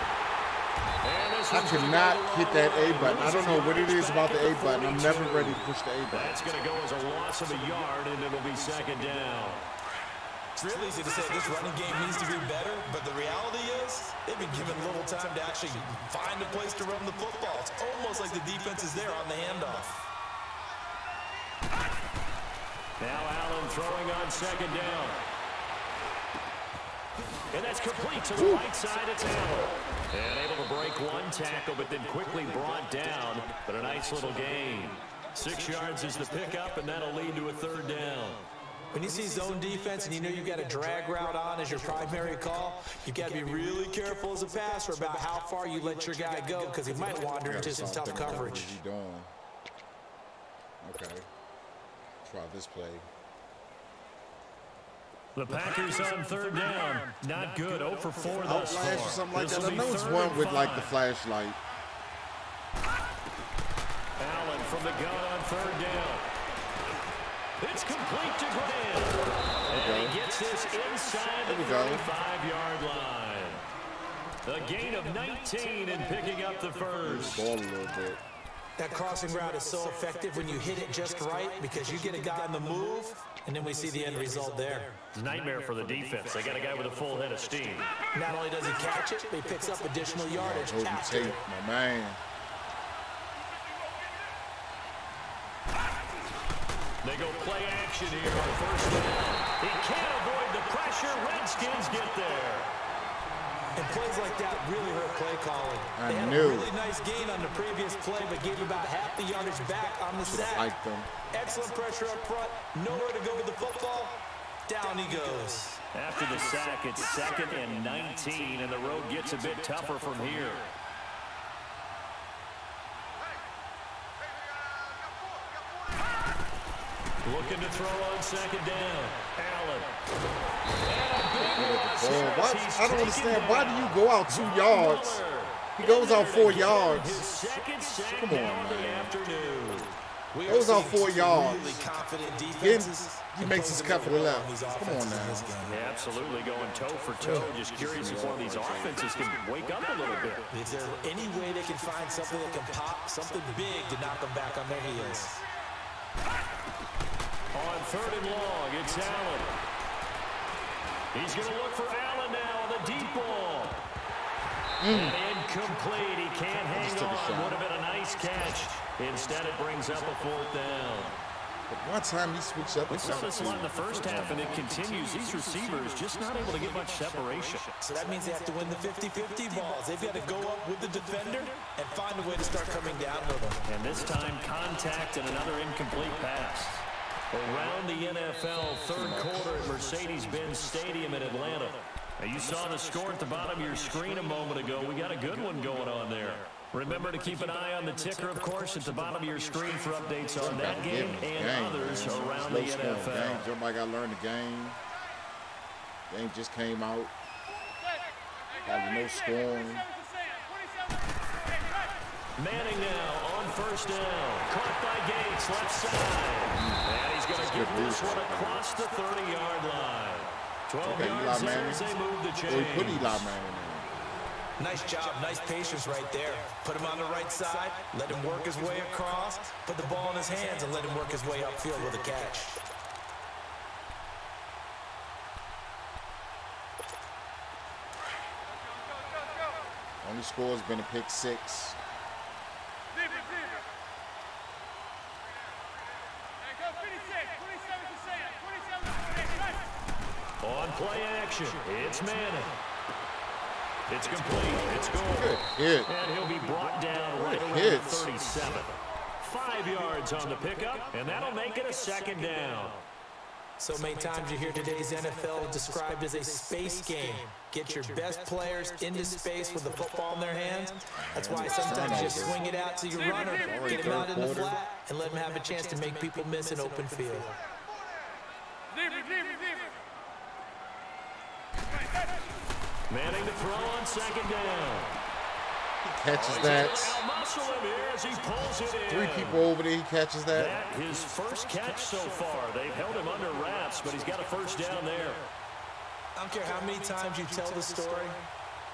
[SPEAKER 3] And this
[SPEAKER 2] I
[SPEAKER 3] one's gonna
[SPEAKER 2] cannot
[SPEAKER 3] go
[SPEAKER 2] hit that A
[SPEAKER 3] long.
[SPEAKER 2] button. I don't know what it is about the A button. I'm never ready to push the A button.
[SPEAKER 3] That's going to go as a loss of a yard, and it'll be second down.
[SPEAKER 4] It's real easy to say this running game needs to be better, but the reality is they've been given little time to actually find a place to run the football. It's almost like the defense is there on the handoff.
[SPEAKER 3] Now Allen throwing on second down. And that's complete to the right side. It's Allen. And able to break one tackle, but then quickly brought down. But a nice little gain. 6 yards is the pickup, and that'll lead to a third down.
[SPEAKER 4] When you see zone defense and you know you've got a drag route on as your primary call, you've got to be really careful as a passer about how far you let your guy go because he might wander into some tough coverage.
[SPEAKER 2] What is he doing? Okay. Try this play.
[SPEAKER 3] The Packers on third down. Not good. 0 for 4 thus far.
[SPEAKER 2] Flash or something like that.
[SPEAKER 3] This'll
[SPEAKER 2] I
[SPEAKER 3] be
[SPEAKER 2] know it's
[SPEAKER 3] 3rd
[SPEAKER 2] one
[SPEAKER 3] and
[SPEAKER 2] with like the
[SPEAKER 3] 5.
[SPEAKER 2] flashlight.
[SPEAKER 3] Allen from the gun on third down. It's complete to Graham. And he gets this inside the 35-yard line. A gain of 19 and picking up the first.
[SPEAKER 2] Ball a little bit.
[SPEAKER 4] That crossing route is so effective when you hit it just right because you get a guy on the move, and then we see the end result there.
[SPEAKER 3] It's a nightmare for the defense. They got a guy with a full head of steam.
[SPEAKER 4] Not only does he catch it, but he picks up additional yardage
[SPEAKER 2] Holding
[SPEAKER 4] after
[SPEAKER 2] tape,
[SPEAKER 4] it.
[SPEAKER 2] my man.
[SPEAKER 3] They go play action here on first down. He can't avoid the pressure. Redskins get there.
[SPEAKER 4] And plays like that really hurt play calling.
[SPEAKER 2] I
[SPEAKER 4] They had
[SPEAKER 2] knew.
[SPEAKER 4] a really nice gain on the previous play, but gave about half the yardage back on the sack.
[SPEAKER 2] Liked them.
[SPEAKER 4] Excellent pressure up front. Nowhere to go with the football. Down he goes.
[SPEAKER 3] After the sack, it's 2nd and 19, and the road gets a bit tougher from here. Looking to throw on second down. Allen.
[SPEAKER 2] I don't understand. Why do you go out 2 yards? He goes out 4 yards. Come on, man. Goes out 4 yards. He makes his cut for the left. Come on now.
[SPEAKER 3] Yeah, absolutely going toe for toe. Just curious if one of these offenses can wake up a little bit.
[SPEAKER 4] Is there any way they can find something that can pop, something big to knock them back on their heels?
[SPEAKER 3] On 3rd and long, it's Allen. He's going to look for Allen now on the deep ball. And incomplete. He can't hang on. Would have been a nice catch. Instead, it brings up a 4th down.
[SPEAKER 2] But one time he switched up.
[SPEAKER 3] We saw this a lot in the first half, and it continues. These receivers just not able to get much separation.
[SPEAKER 4] So that means they have to win the 50-50 balls. They've got to go up with the defender and find a way to start coming down with them.
[SPEAKER 3] And this time, contact and another incomplete pass. Around the NFL, 3rd quarter at Mercedes-Benz Stadium in Atlanta. Now, you saw the score at the bottom of your screen a moment ago. We got a good one going on there. Remember to keep an eye on the ticker, of course, at the bottom of your screen for updates on that game and others around the NFL.
[SPEAKER 2] Everybody got to learn the game. Game just came out. Probably no scoring.
[SPEAKER 3] Manning now on 1st down. Caught by Gates, left side. And he's going to get this one across the 30-yard line. 12 yards there as they move the chains.
[SPEAKER 2] He put Eli Manning in.
[SPEAKER 4] Nice job, nice patience right there. Put him on the right side, let him work his way across, put the ball in his hands, and let him work his way upfield with a catch.
[SPEAKER 2] Only score has been a pick 6.
[SPEAKER 3] On play action, it's Manning. It's complete. It's goal.
[SPEAKER 2] Hit.
[SPEAKER 3] And he'll be brought down right around 37. 5 yards on the pickup, and that'll make it a 2nd down.
[SPEAKER 4] So many times you hear today's NFL described as a space game. Get your best players into space with the football in their hands. That's why sometimes you just swing it out to your runner, get him out in the flat, and let him have a chance to make people miss an open field.
[SPEAKER 3] Manning to throw on 2nd down.
[SPEAKER 2] He catches that. 3 people over there, he catches that.
[SPEAKER 3] His first catch so far. They've held him under wraps, but he's got a 1st down there.
[SPEAKER 4] I don't care how many times you tell the story,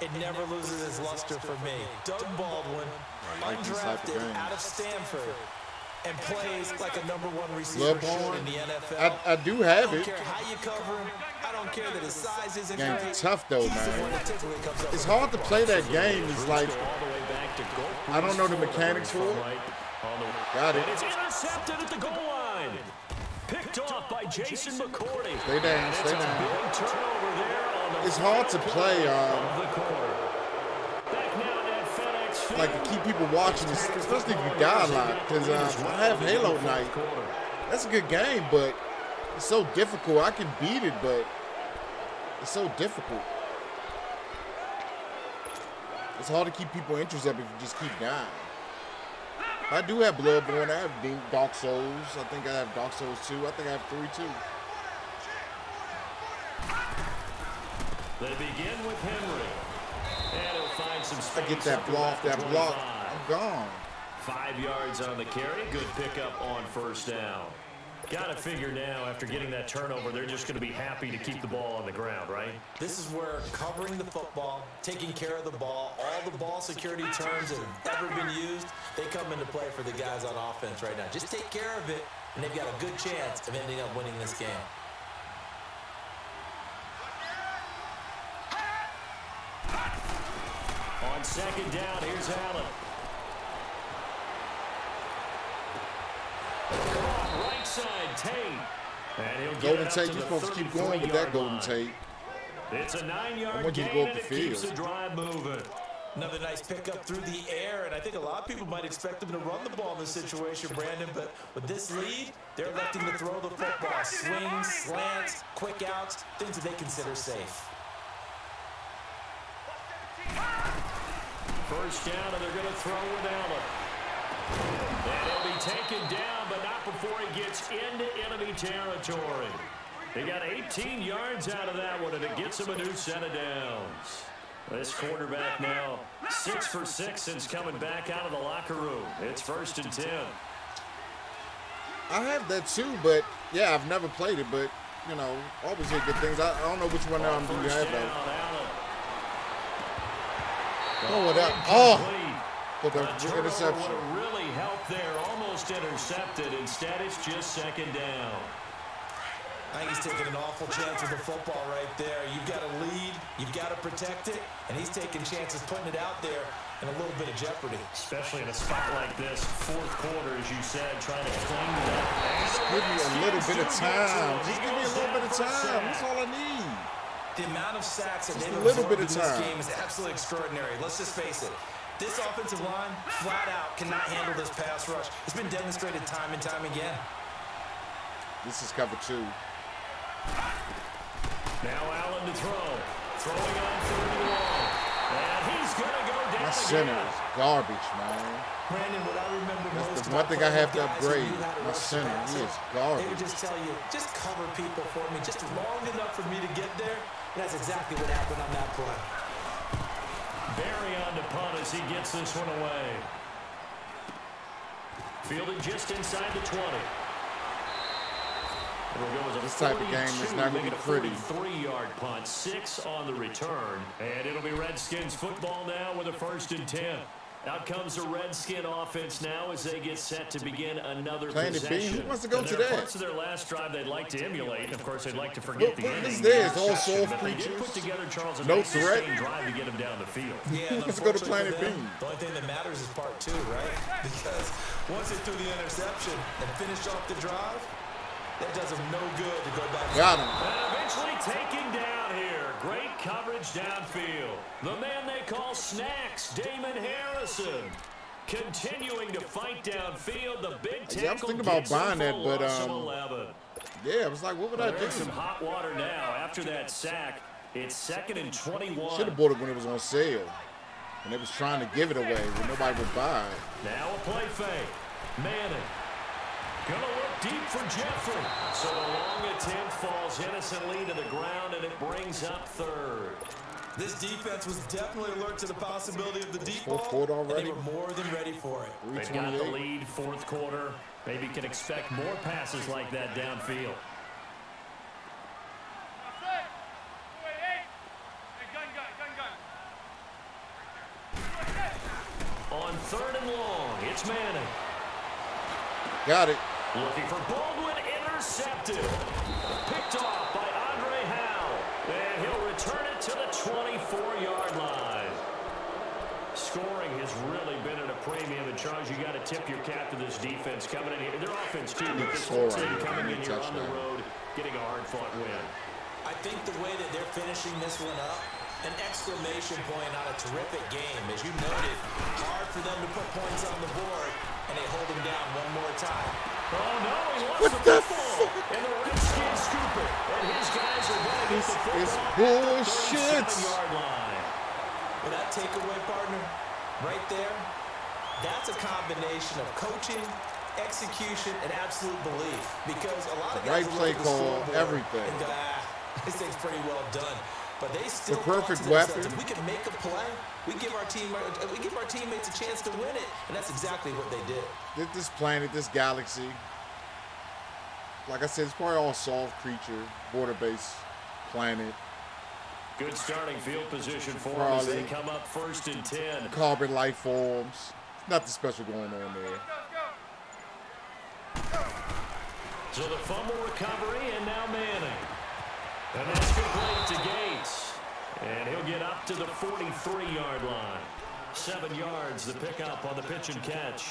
[SPEAKER 4] it never loses its luster for me. Doug Baldwin, undrafted out of Stanford, and plays like a #1 receiver in the NFL.
[SPEAKER 2] I do have it.
[SPEAKER 4] I don't care how you cover him. I don't care that his size isn't great.
[SPEAKER 2] Game's tough though, man. It's hard to play that game. It's like I don't know the mechanics for it. Got it.
[SPEAKER 3] It's intercepted at the goal line. Picked off by Jason McCourty.
[SPEAKER 2] Stay down. Stay down.
[SPEAKER 3] Big turnover there on the
[SPEAKER 2] It's hard to play. Like to keep people watching, especially if you die a lot. Because I have Halo Night. That's a good game, but it's so difficult. I can beat it, but it's so difficult. It's hard to keep people interested if you just keep dying. I do have Bloodborne. I have Dark Souls. I think I have Dark Souls 2. I think I have 3 too.
[SPEAKER 3] They begin with Henry. And he'll find some space.
[SPEAKER 2] I get that block, I'm gone.
[SPEAKER 3] 5 yards on the carry. Good pickup on 1st down. Got to figure now, after getting that turnover, they're just going to be happy to keep the ball on the ground, right?
[SPEAKER 4] This is where covering the football, taking care of the ball, all the ball security terms that have ever been used, they come into play for the guys on offense right now. Just take care of it, and they've got a good chance of ending up winning this game.
[SPEAKER 3] On 2nd down, here's Allen. Right side, Tate. And he'll get
[SPEAKER 2] Golden Tate, you're supposed to keep going with that Golden Tate.
[SPEAKER 3] It's a 9-yard
[SPEAKER 2] want you to
[SPEAKER 3] gain,
[SPEAKER 2] go up the
[SPEAKER 3] and it keeps
[SPEAKER 2] field.
[SPEAKER 3] the drive moving.
[SPEAKER 4] Another nice pickup through the air, and I think a lot of people might expect them to run the ball in this situation, Brandon, but with this lead, they're electing to throw the football. Swings, slants, quick outs, things that they consider safe.
[SPEAKER 3] 1st down, and they're going to throw with Allen. And he'll be taken down, but not before before he gets into enemy territory. They got 18 yards out of that one, and it gets him a new set of downs. This quarterback now 6 for 6 since coming back out of the locker room. It's 1st and 10.
[SPEAKER 2] I have that too, but yeah, I've never played it, but you know, always hear good things. I don't know which one now do you have though. Oh, what up? Oh, but the interception
[SPEAKER 3] would really help there. Almost intercepted. Instead, it's just 2nd down.
[SPEAKER 4] I think he's taking an awful chance with the football right there. You've got to lead, you've got to protect it, and he's taking chances putting it out there in a little bit of jeopardy.
[SPEAKER 3] Especially in a spot like this, 4th quarter, as you said, trying to cling to that.
[SPEAKER 2] Just give me a little bit of time. Just give me a little bit of time. That's all I need.
[SPEAKER 4] The amount of sacks that they've
[SPEAKER 2] absorbed in
[SPEAKER 4] this game is absolutely extraordinary. Let's just face it. This offensive line, flat out, cannot handle this pass rush. It's been demonstrated time and time again.
[SPEAKER 2] This is cover 2.
[SPEAKER 3] Now Allen to throw. Throwing on 3rd and long. And he's going to go down.
[SPEAKER 2] My center is garbage, man.
[SPEAKER 4] Brandon, what I remember
[SPEAKER 2] That's
[SPEAKER 4] most
[SPEAKER 2] the one thing I have to upgrade. My
[SPEAKER 4] rush
[SPEAKER 2] center, he is
[SPEAKER 4] They
[SPEAKER 2] garbage.
[SPEAKER 4] would just tell you, just cover people for me, just long enough for me to get there. And that's exactly what happened on that play.
[SPEAKER 3] Barry on to punt as he gets this one away. Fielded just inside the 20.
[SPEAKER 2] This type of game is not going to be pretty.
[SPEAKER 3] 3-yard punt, 6 on the return. And it'll be Redskins football now with a 1st and 10. Out comes the Redskin offense now as they get set to begin another possession.
[SPEAKER 2] Who wants to go to
[SPEAKER 3] there are
[SPEAKER 2] that?
[SPEAKER 3] parts of their last drive they'd like to emulate, and of course they'd like to forget the ending.
[SPEAKER 2] What is this? All soft
[SPEAKER 3] But they did
[SPEAKER 2] creatures?
[SPEAKER 3] put together Charles
[SPEAKER 2] No
[SPEAKER 3] a
[SPEAKER 2] threat?
[SPEAKER 3] drive to get him down the field.
[SPEAKER 4] Yeah,
[SPEAKER 2] Let's go to Planet
[SPEAKER 4] for them,
[SPEAKER 2] B.
[SPEAKER 4] The only thing that matters is part 2, right? Because once they threw the interception and finished off the drive, that does them no good to go back.
[SPEAKER 2] Got him.
[SPEAKER 3] And eventually taken down here. Great coverage downfield. The man they call Snacks, Damon Harrison. Continuing to fight downfield. The big tackle.
[SPEAKER 2] Yeah, I was thinking about buying that, but yeah, I was like, what would I do?
[SPEAKER 3] Some hot water now after that sack. It's 2nd and 21.
[SPEAKER 2] Should have bought it when it was on sale. And they was trying to give it away when nobody would buy it.
[SPEAKER 3] Now a play fake. Manning. Gonna look deep for Jeffrey. So the long attempt falls innocently to the ground, and it brings up 3rd.
[SPEAKER 4] This defense was definitely alert to the possibility of the deep ball.
[SPEAKER 2] 4th quarter already.
[SPEAKER 4] And they were more than ready for it.
[SPEAKER 3] They've got the lead, 4th quarter. Maybe can expect more passes like that downfield. On 3rd and long, it's Manning.
[SPEAKER 2] Got it.
[SPEAKER 3] Looking for Baldwin, intercepted. Picked off by Andre Howe. And he'll return it to the 24-yard line. Scoring has really been at a premium. And Charles, you got to tip your cap to this defense coming in here. Their offense, too, but this whole team coming in here on the road, getting a hard-fought win.
[SPEAKER 4] I think the way that they're finishing this one up, an exclamation point on a terrific game. As you noted, hard for them to put points on the board, and they hold them down one more time.
[SPEAKER 3] Oh, no, he lost the football. And the Redskins scoop it. And his guys are going to get the football.
[SPEAKER 2] It's bullshit.
[SPEAKER 3] 37-yard line.
[SPEAKER 4] Well, that takeaway, partner, right there, that's a combination of coaching, execution, and absolute belief. Because a lot of guys
[SPEAKER 2] right play call, everything.
[SPEAKER 4] And go, this thing's pretty well done. But they still
[SPEAKER 2] the perfect
[SPEAKER 4] thought to themselves,
[SPEAKER 2] weapon.
[SPEAKER 4] if we can make a play, we give our teammates a chance to win it, and that's exactly what they did.
[SPEAKER 2] This planet, this galaxy, like I said, it's probably all soft creature, border-based planet.
[SPEAKER 3] Good starting field position for them as they come up 1st and 10.
[SPEAKER 2] Carbon life forms. Nothing special going on there.
[SPEAKER 3] So the fumble recovery, and now Manning. And that's complete to Gates. And he'll get up to the 43-yard line. 7 yards, the pickup on the pitch and catch.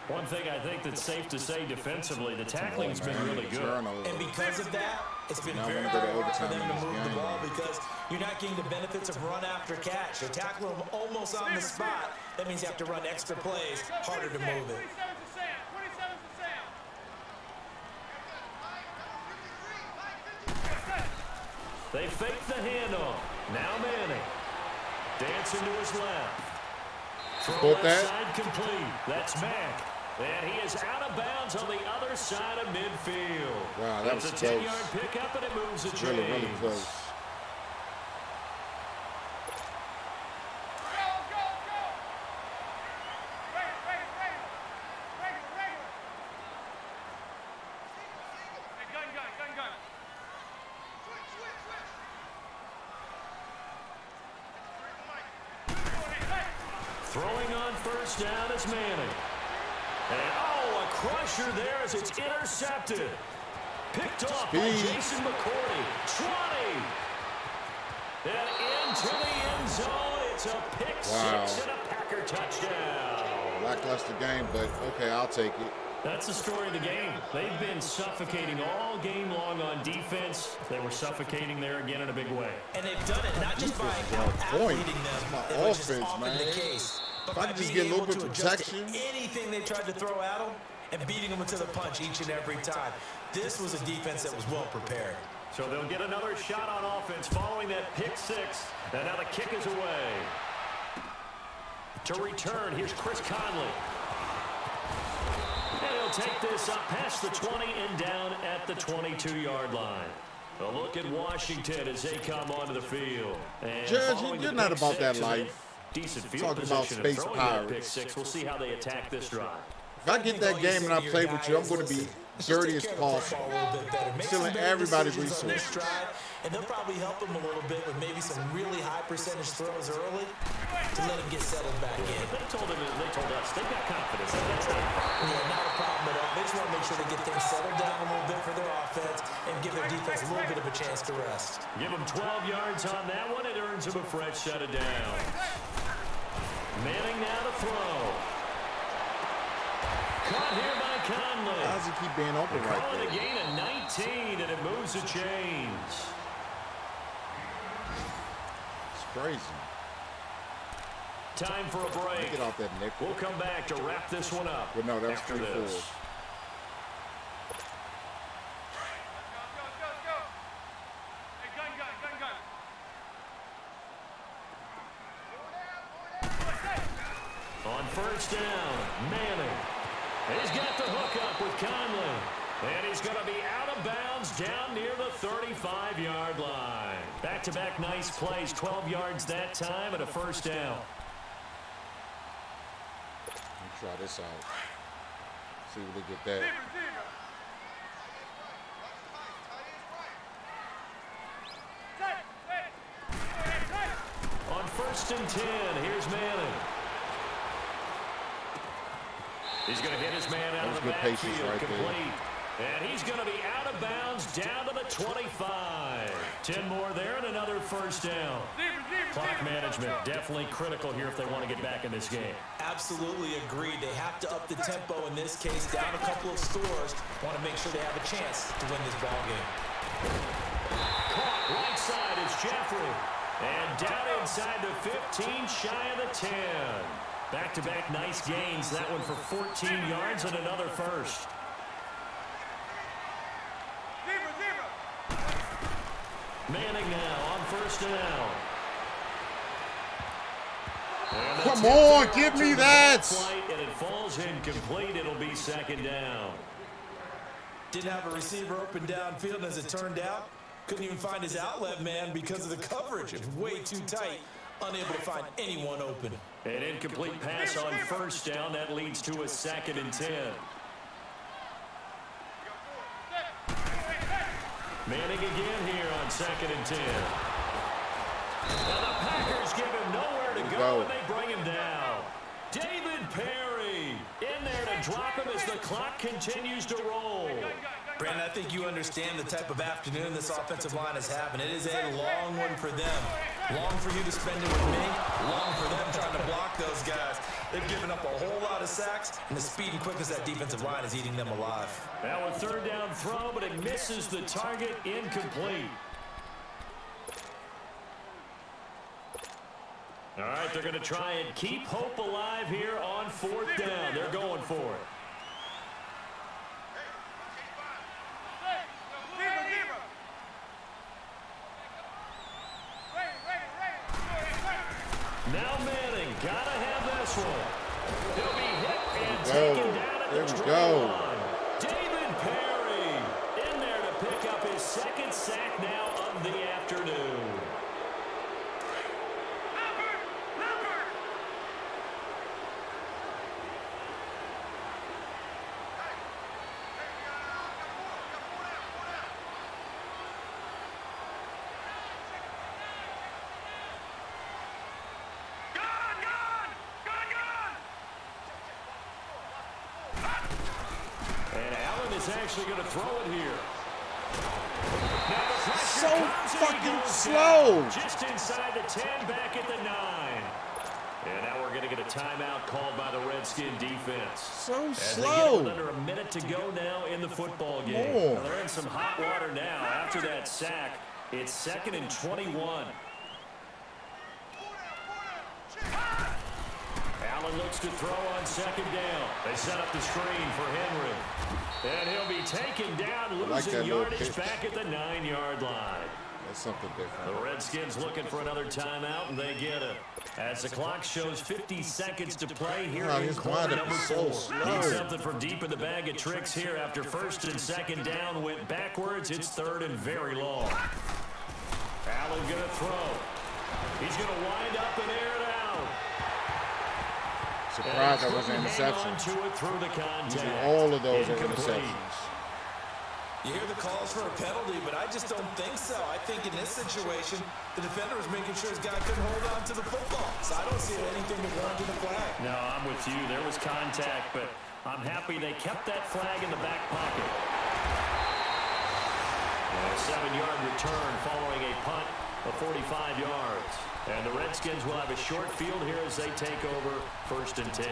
[SPEAKER 3] One thing I think that's safe to say defensively, the tackling's been really good.
[SPEAKER 4] And because of that, it's been very hard for them to move the ball because you're not getting the benefits of run after catch. They tackle them almost on the spot. That means you have to run extra plays, harder to move it.
[SPEAKER 3] They fake the handoff. Now Manning. Dancing to his left. Throw
[SPEAKER 2] that?
[SPEAKER 3] side complete. That's Mack. And he is out of bounds on the other side of midfield.
[SPEAKER 2] Wow, that was
[SPEAKER 3] a
[SPEAKER 2] close.
[SPEAKER 3] 10-yard pickup, and it moves the chains.
[SPEAKER 2] Really close.
[SPEAKER 3] Throwing on first down is Manning. And, oh, a crusher there as it's intercepted. Picked off by Jason McCourty. 20. And into the end zone. It's a pick six and a Packer touchdown.
[SPEAKER 2] Lackluster game, but okay, I'll take it.
[SPEAKER 3] That's the story of the game. They've been suffocating all game long on defense. They were suffocating there again in a big way.
[SPEAKER 4] And they've done it not just by out-athleting them.
[SPEAKER 2] My offense, man. If I could just get a little bit of protection.
[SPEAKER 4] Anything they tried to throw at them and beating them into the punch each and every time. This was a defense that was well prepared.
[SPEAKER 3] So they'll get another shot on offense following that pick six. And now the kick is away. To return, here's Chris Conley. And he'll take this up past the 20 and down at the 22-yard line. A look at Washington as they come onto the field. And
[SPEAKER 2] Judge, you're not about that life.
[SPEAKER 3] Decent field
[SPEAKER 2] talking about space pirates.
[SPEAKER 3] Pick six. We'll see how they attack this drive.
[SPEAKER 2] If I get that game and I play with you, I'm going to be dirty as possible. Stealing everybody's resources.
[SPEAKER 4] And they'll probably help them a little bit with maybe some really high percentage throws early to let them get settled back in.
[SPEAKER 3] They told us they've got confidence. That's not
[SPEAKER 4] not a problem at all. They just want to make sure they get things settled down a little bit for their offense and give their defense a little bit of a chance to rest.
[SPEAKER 3] Give them 12 yards on that one. It earns them a fresh set of downs. Manning now to throw. Caught here by Conley.
[SPEAKER 2] How does he keep being open right
[SPEAKER 3] Calling
[SPEAKER 2] there?
[SPEAKER 3] a gain of 19, and it moves the chains.
[SPEAKER 2] It's crazy.
[SPEAKER 3] Time for a break.
[SPEAKER 2] Get off that nickel.
[SPEAKER 3] We'll come back to wrap this one up.
[SPEAKER 2] But no, that's
[SPEAKER 3] after
[SPEAKER 2] 3-4.
[SPEAKER 3] this. On first down, Manning. He's got the hook up with Conley. And he's going to be out of bounds down near the 35-yard line. Back-to-back nice plays, 12 yards that time and a first down.
[SPEAKER 2] Let me try this out. See if they get that.
[SPEAKER 3] On first and 10, here's Manning. He's going to hit his man out of the backfield,
[SPEAKER 2] right
[SPEAKER 3] complete. And he's going to be out of bounds down to the 25. 10 more there and another first down. Clock management definitely critical here if they want to get back in this game.
[SPEAKER 4] Absolutely agreed. They have to up the tempo in this case, down a couple of scores. Want to make sure they have a chance to win this ball game.
[SPEAKER 3] Caught right side is Jeffrey. And down inside the 15, shy of the 10. Back-to-back nice gains. That one for 14 yards and another first. Manning now on first down.
[SPEAKER 2] Come on, give me that.
[SPEAKER 3] And it falls incomplete. It'll be second down.
[SPEAKER 4] Didn't have a receiver open downfield, as it turned out. Couldn't even find his outlet man because of the coverage. It was way too tight. Unable to find anyone open.
[SPEAKER 3] An incomplete pass on first down. That leads to a second and 10. Manning again here on second and 10. Now the Packers give him nowhere to go, and they bring him down. David Perry in there to drop him as the clock continues to roll.
[SPEAKER 4] Brandon, I think you understand the type of afternoon this offensive line is having. It is a long one for them. Long for you to spend it with me. Long for them trying to block those guys. They've given up a whole lot of sacks, and the speed and quickness of that defensive line is eating them alive.
[SPEAKER 3] Now a third down throw, but it misses the target, incomplete. All right, they're going to try and keep hope alive here on fourth down. They're going for it. Now Manning, gotta have this one. He'll be hit and taken down
[SPEAKER 2] There we go.
[SPEAKER 3] David Perry in there to pick up his second sack now of the afternoon. Actually going to throw it here.
[SPEAKER 2] So fucking slow.
[SPEAKER 3] Just inside the 10, back at the 9. And now we're going to get a timeout called by the Redskin defense.
[SPEAKER 2] So
[SPEAKER 3] As
[SPEAKER 2] slow.
[SPEAKER 3] They get under a minute to go now in the football game.
[SPEAKER 2] More.
[SPEAKER 3] They're in some hot water now. After that sack, it's 2nd and 21. Allen looks to throw on 2nd down. They set up the screen for Henry. And he'll be taken down, losing yardage back at the 9-yard line.
[SPEAKER 2] That's something different.
[SPEAKER 3] The Redskins looking for another timeout, and they get it. As the clock shows 50 seconds to play here in quarter number 4. Need something from deep in the bag of tricks here after 1st and 2nd down went backwards. It's 3rd and very long. Allen going to throw. He's going to wind up and air it out.
[SPEAKER 2] Surprised that wasn't an interception. Usually all of those are interceptions.
[SPEAKER 4] You hear the calls for a penalty, but I just don't think so. I think in this situation, the defender was making sure his guy couldn't hold on to the football. So I don't see anything to warrant the flag.
[SPEAKER 3] No, I'm with you. There was contact, but I'm happy they kept that flag in the back pocket. A 7-yard return following a punt of 45 yards. And the Redskins will have a short field here as they take over 1st and 10.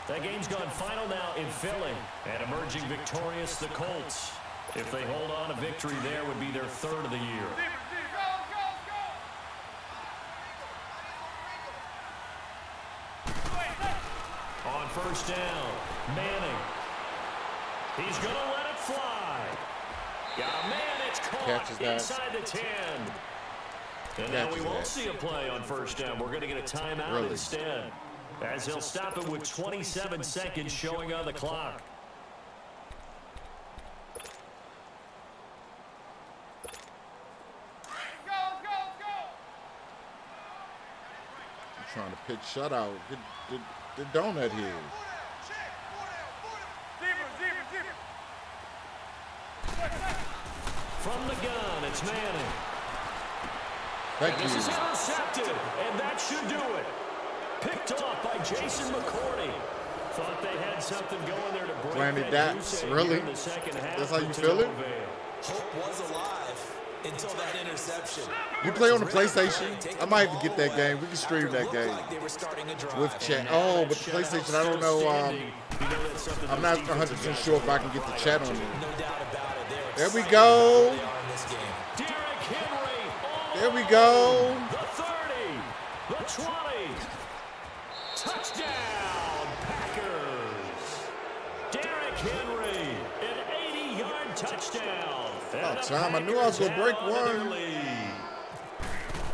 [SPEAKER 3] That game's gone final now in Philly. And emerging victorious, the Colts. If they hold on, a victory there would be their 3rd of the year. On 1st down, Manning. He's going to let it fly. Yeah, man, it's caught inside the 10. And now we won't see a play on 1st down. We're going to get a timeout instead, as he'll stop it with 27 seconds showing on the clock.
[SPEAKER 2] I'm trying to pitch shutout. The donut here.
[SPEAKER 3] From the gun, it's Manning.
[SPEAKER 2] Thank you.
[SPEAKER 3] This is intercepted, and that should do it. Picked off by Jason McCourty. Thought they had something going there to break
[SPEAKER 2] Randy,
[SPEAKER 3] that loose
[SPEAKER 2] really?
[SPEAKER 3] in the second half.
[SPEAKER 2] That's how you feel it?
[SPEAKER 4] Hope was alive until that interception.
[SPEAKER 2] You play on the PlayStation? I might have to get that game. We can stream that game with chat. Oh, but the PlayStation, I don't know. I'm not 100% sure if I can get the chat on there. There we go. There we go.
[SPEAKER 3] The 30, the 20. Touchdown, Packers. Derrick Henry, an 80-yard touchdown.
[SPEAKER 2] Oh, Tom, I knew I was going to break one.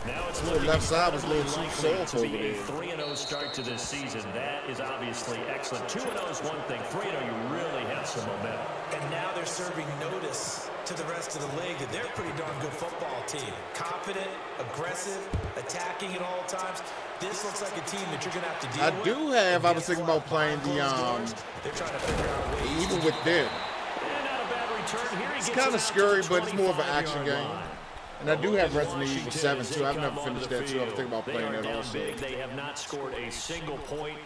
[SPEAKER 3] Now it's
[SPEAKER 2] the left side was a little too
[SPEAKER 3] soft
[SPEAKER 2] over there.
[SPEAKER 3] 3-0 start to this season. That is obviously excellent. 2-0 is one thing. 3-0, you really have some momentum.
[SPEAKER 4] And now they're serving notice to the rest of the league that they're a pretty darn good football team. Confident, aggressive, attacking at all times. This looks like a team that you're going to have to deal with.
[SPEAKER 2] I was thinking about playing the,
[SPEAKER 4] they're trying to figure out ways
[SPEAKER 2] even with them. It's kind of scary, but it's more of an action game. And I do have Resident Evil 7, too. I've never finished that, too. I was thinking about playing that also.
[SPEAKER 3] They have not scored a single point.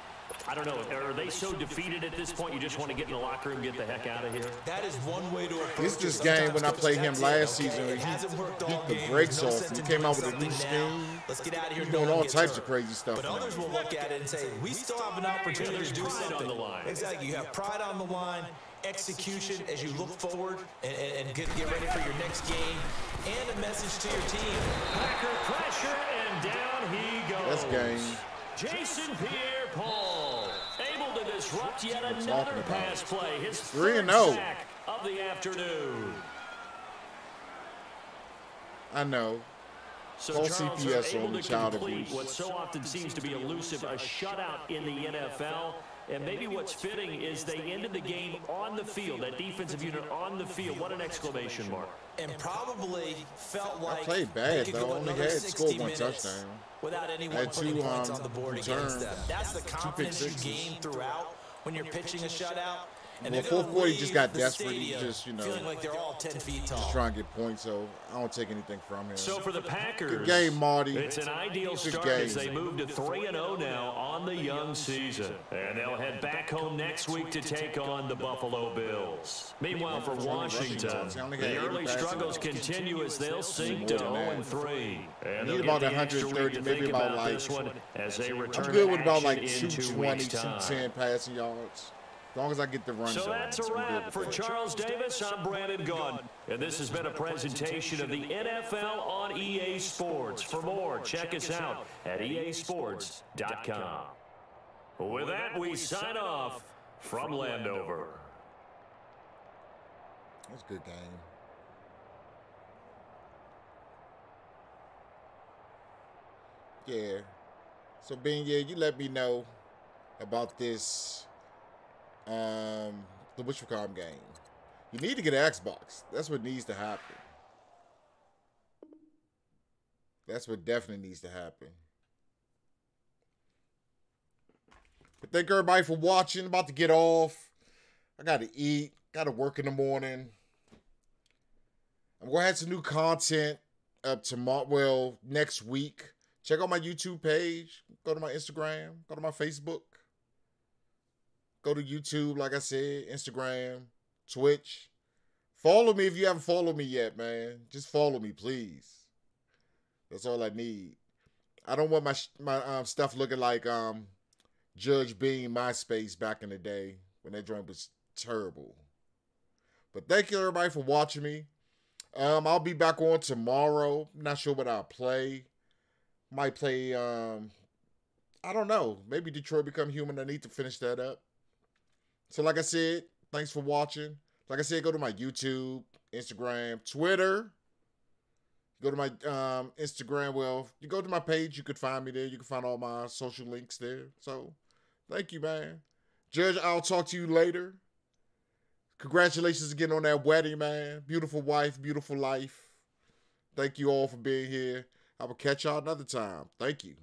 [SPEAKER 3] I don't know. Are they so defeated at this point you just want to get in the locker room and get the heck out of here?
[SPEAKER 4] That is one way to approach it.
[SPEAKER 2] This game, when I played him last season, he beat the brakes off. He came out with a new scheme. He's doing all types of crazy stuff.
[SPEAKER 4] But others will look at it and say, we still have an opportunity to do something. Exactly. You have pride on the line, execution as you look forward and get ready for your next game, and a message to your team.
[SPEAKER 3] Packer pressure, and down he goes.
[SPEAKER 2] That's game.
[SPEAKER 3] Jason Pierre-Paul able to disrupt yet another pass play. His
[SPEAKER 2] 3-0
[SPEAKER 3] sack of the afternoon.
[SPEAKER 2] I know.
[SPEAKER 3] So
[SPEAKER 2] Full
[SPEAKER 3] Charles
[SPEAKER 2] CPS
[SPEAKER 3] able
[SPEAKER 2] on the
[SPEAKER 3] to
[SPEAKER 2] child
[SPEAKER 3] complete
[SPEAKER 2] abuse.
[SPEAKER 3] what so often seems to be elusive, a shutout in the NFL. And maybe what's fitting is they ended the game on the field, that defensive unit on the field. What an exclamation mark.
[SPEAKER 4] And probably felt like
[SPEAKER 2] I played bad, though. Only had scored one touchdown.
[SPEAKER 4] Without anyone putting points on the board against them. That's the confidence you gain throughout when you're pitching a shutout. And
[SPEAKER 2] well, fourth quarter, he just got desperate. He just,
[SPEAKER 4] feeling like they're all 10 feet tall.
[SPEAKER 2] Just trying to get points, so I don't take anything from him.
[SPEAKER 3] So for the Packers,
[SPEAKER 2] good game, Marty.
[SPEAKER 3] It's an ideal start as they move to 3-0 now on the young season. And they'll head back home next week to take on the Buffalo Bills. Meanwhile, for Washington, the early struggles continue as they'll sink to 0-3. And they'll
[SPEAKER 2] about
[SPEAKER 3] get the extra
[SPEAKER 2] 130,
[SPEAKER 3] week to
[SPEAKER 2] maybe
[SPEAKER 3] think
[SPEAKER 2] about
[SPEAKER 3] about
[SPEAKER 2] like,
[SPEAKER 3] this one as they return
[SPEAKER 2] I'm good with about
[SPEAKER 3] to
[SPEAKER 2] like
[SPEAKER 3] action in 2
[SPEAKER 2] 220,
[SPEAKER 3] weeks' time.
[SPEAKER 2] 210 passing yards. As long as I get the run.
[SPEAKER 3] So that's a wrap for Charles Davis. I'm Brandon Gaudin. And this has been a presentation of the NFL on EA Sports. For more, check us out at easports.com. With that, we sign off from Landover.
[SPEAKER 2] That's a good game. Yeah. So, Ben, yeah, you let me know about this. The Wishcom game. You need to get an Xbox. That's what needs to happen. That's what definitely needs to happen. But thank everybody for watching. About to get off. I got to eat. Got to work in the morning. I'm going to have some new content up tomorrow. Well, next week. Check out my YouTube page. Go to my Instagram. Go to my Facebook. Go to YouTube, like I said, Instagram, Twitch. Follow me if you haven't followed me yet, man. Just follow me, please. That's all I need. I don't want my stuff looking like Judge Bean MySpace back in the day when that joint was terrible. But thank you, everybody, for watching me. I'll be back on tomorrow. Not sure what I'll play. Might play, I don't know. Maybe Detroit Become Human. I need to finish that up. So like I said, thanks for watching. Like I said, go to my YouTube, Instagram, Twitter. Go to my Instagram. Well, you go to my page, you could find me there. You can find all my social links there. So thank you, man. Judge, I'll talk to you later. Congratulations again on that wedding, man. Beautiful wife, beautiful life. Thank you all for being here. I will catch y'all another time. Thank you.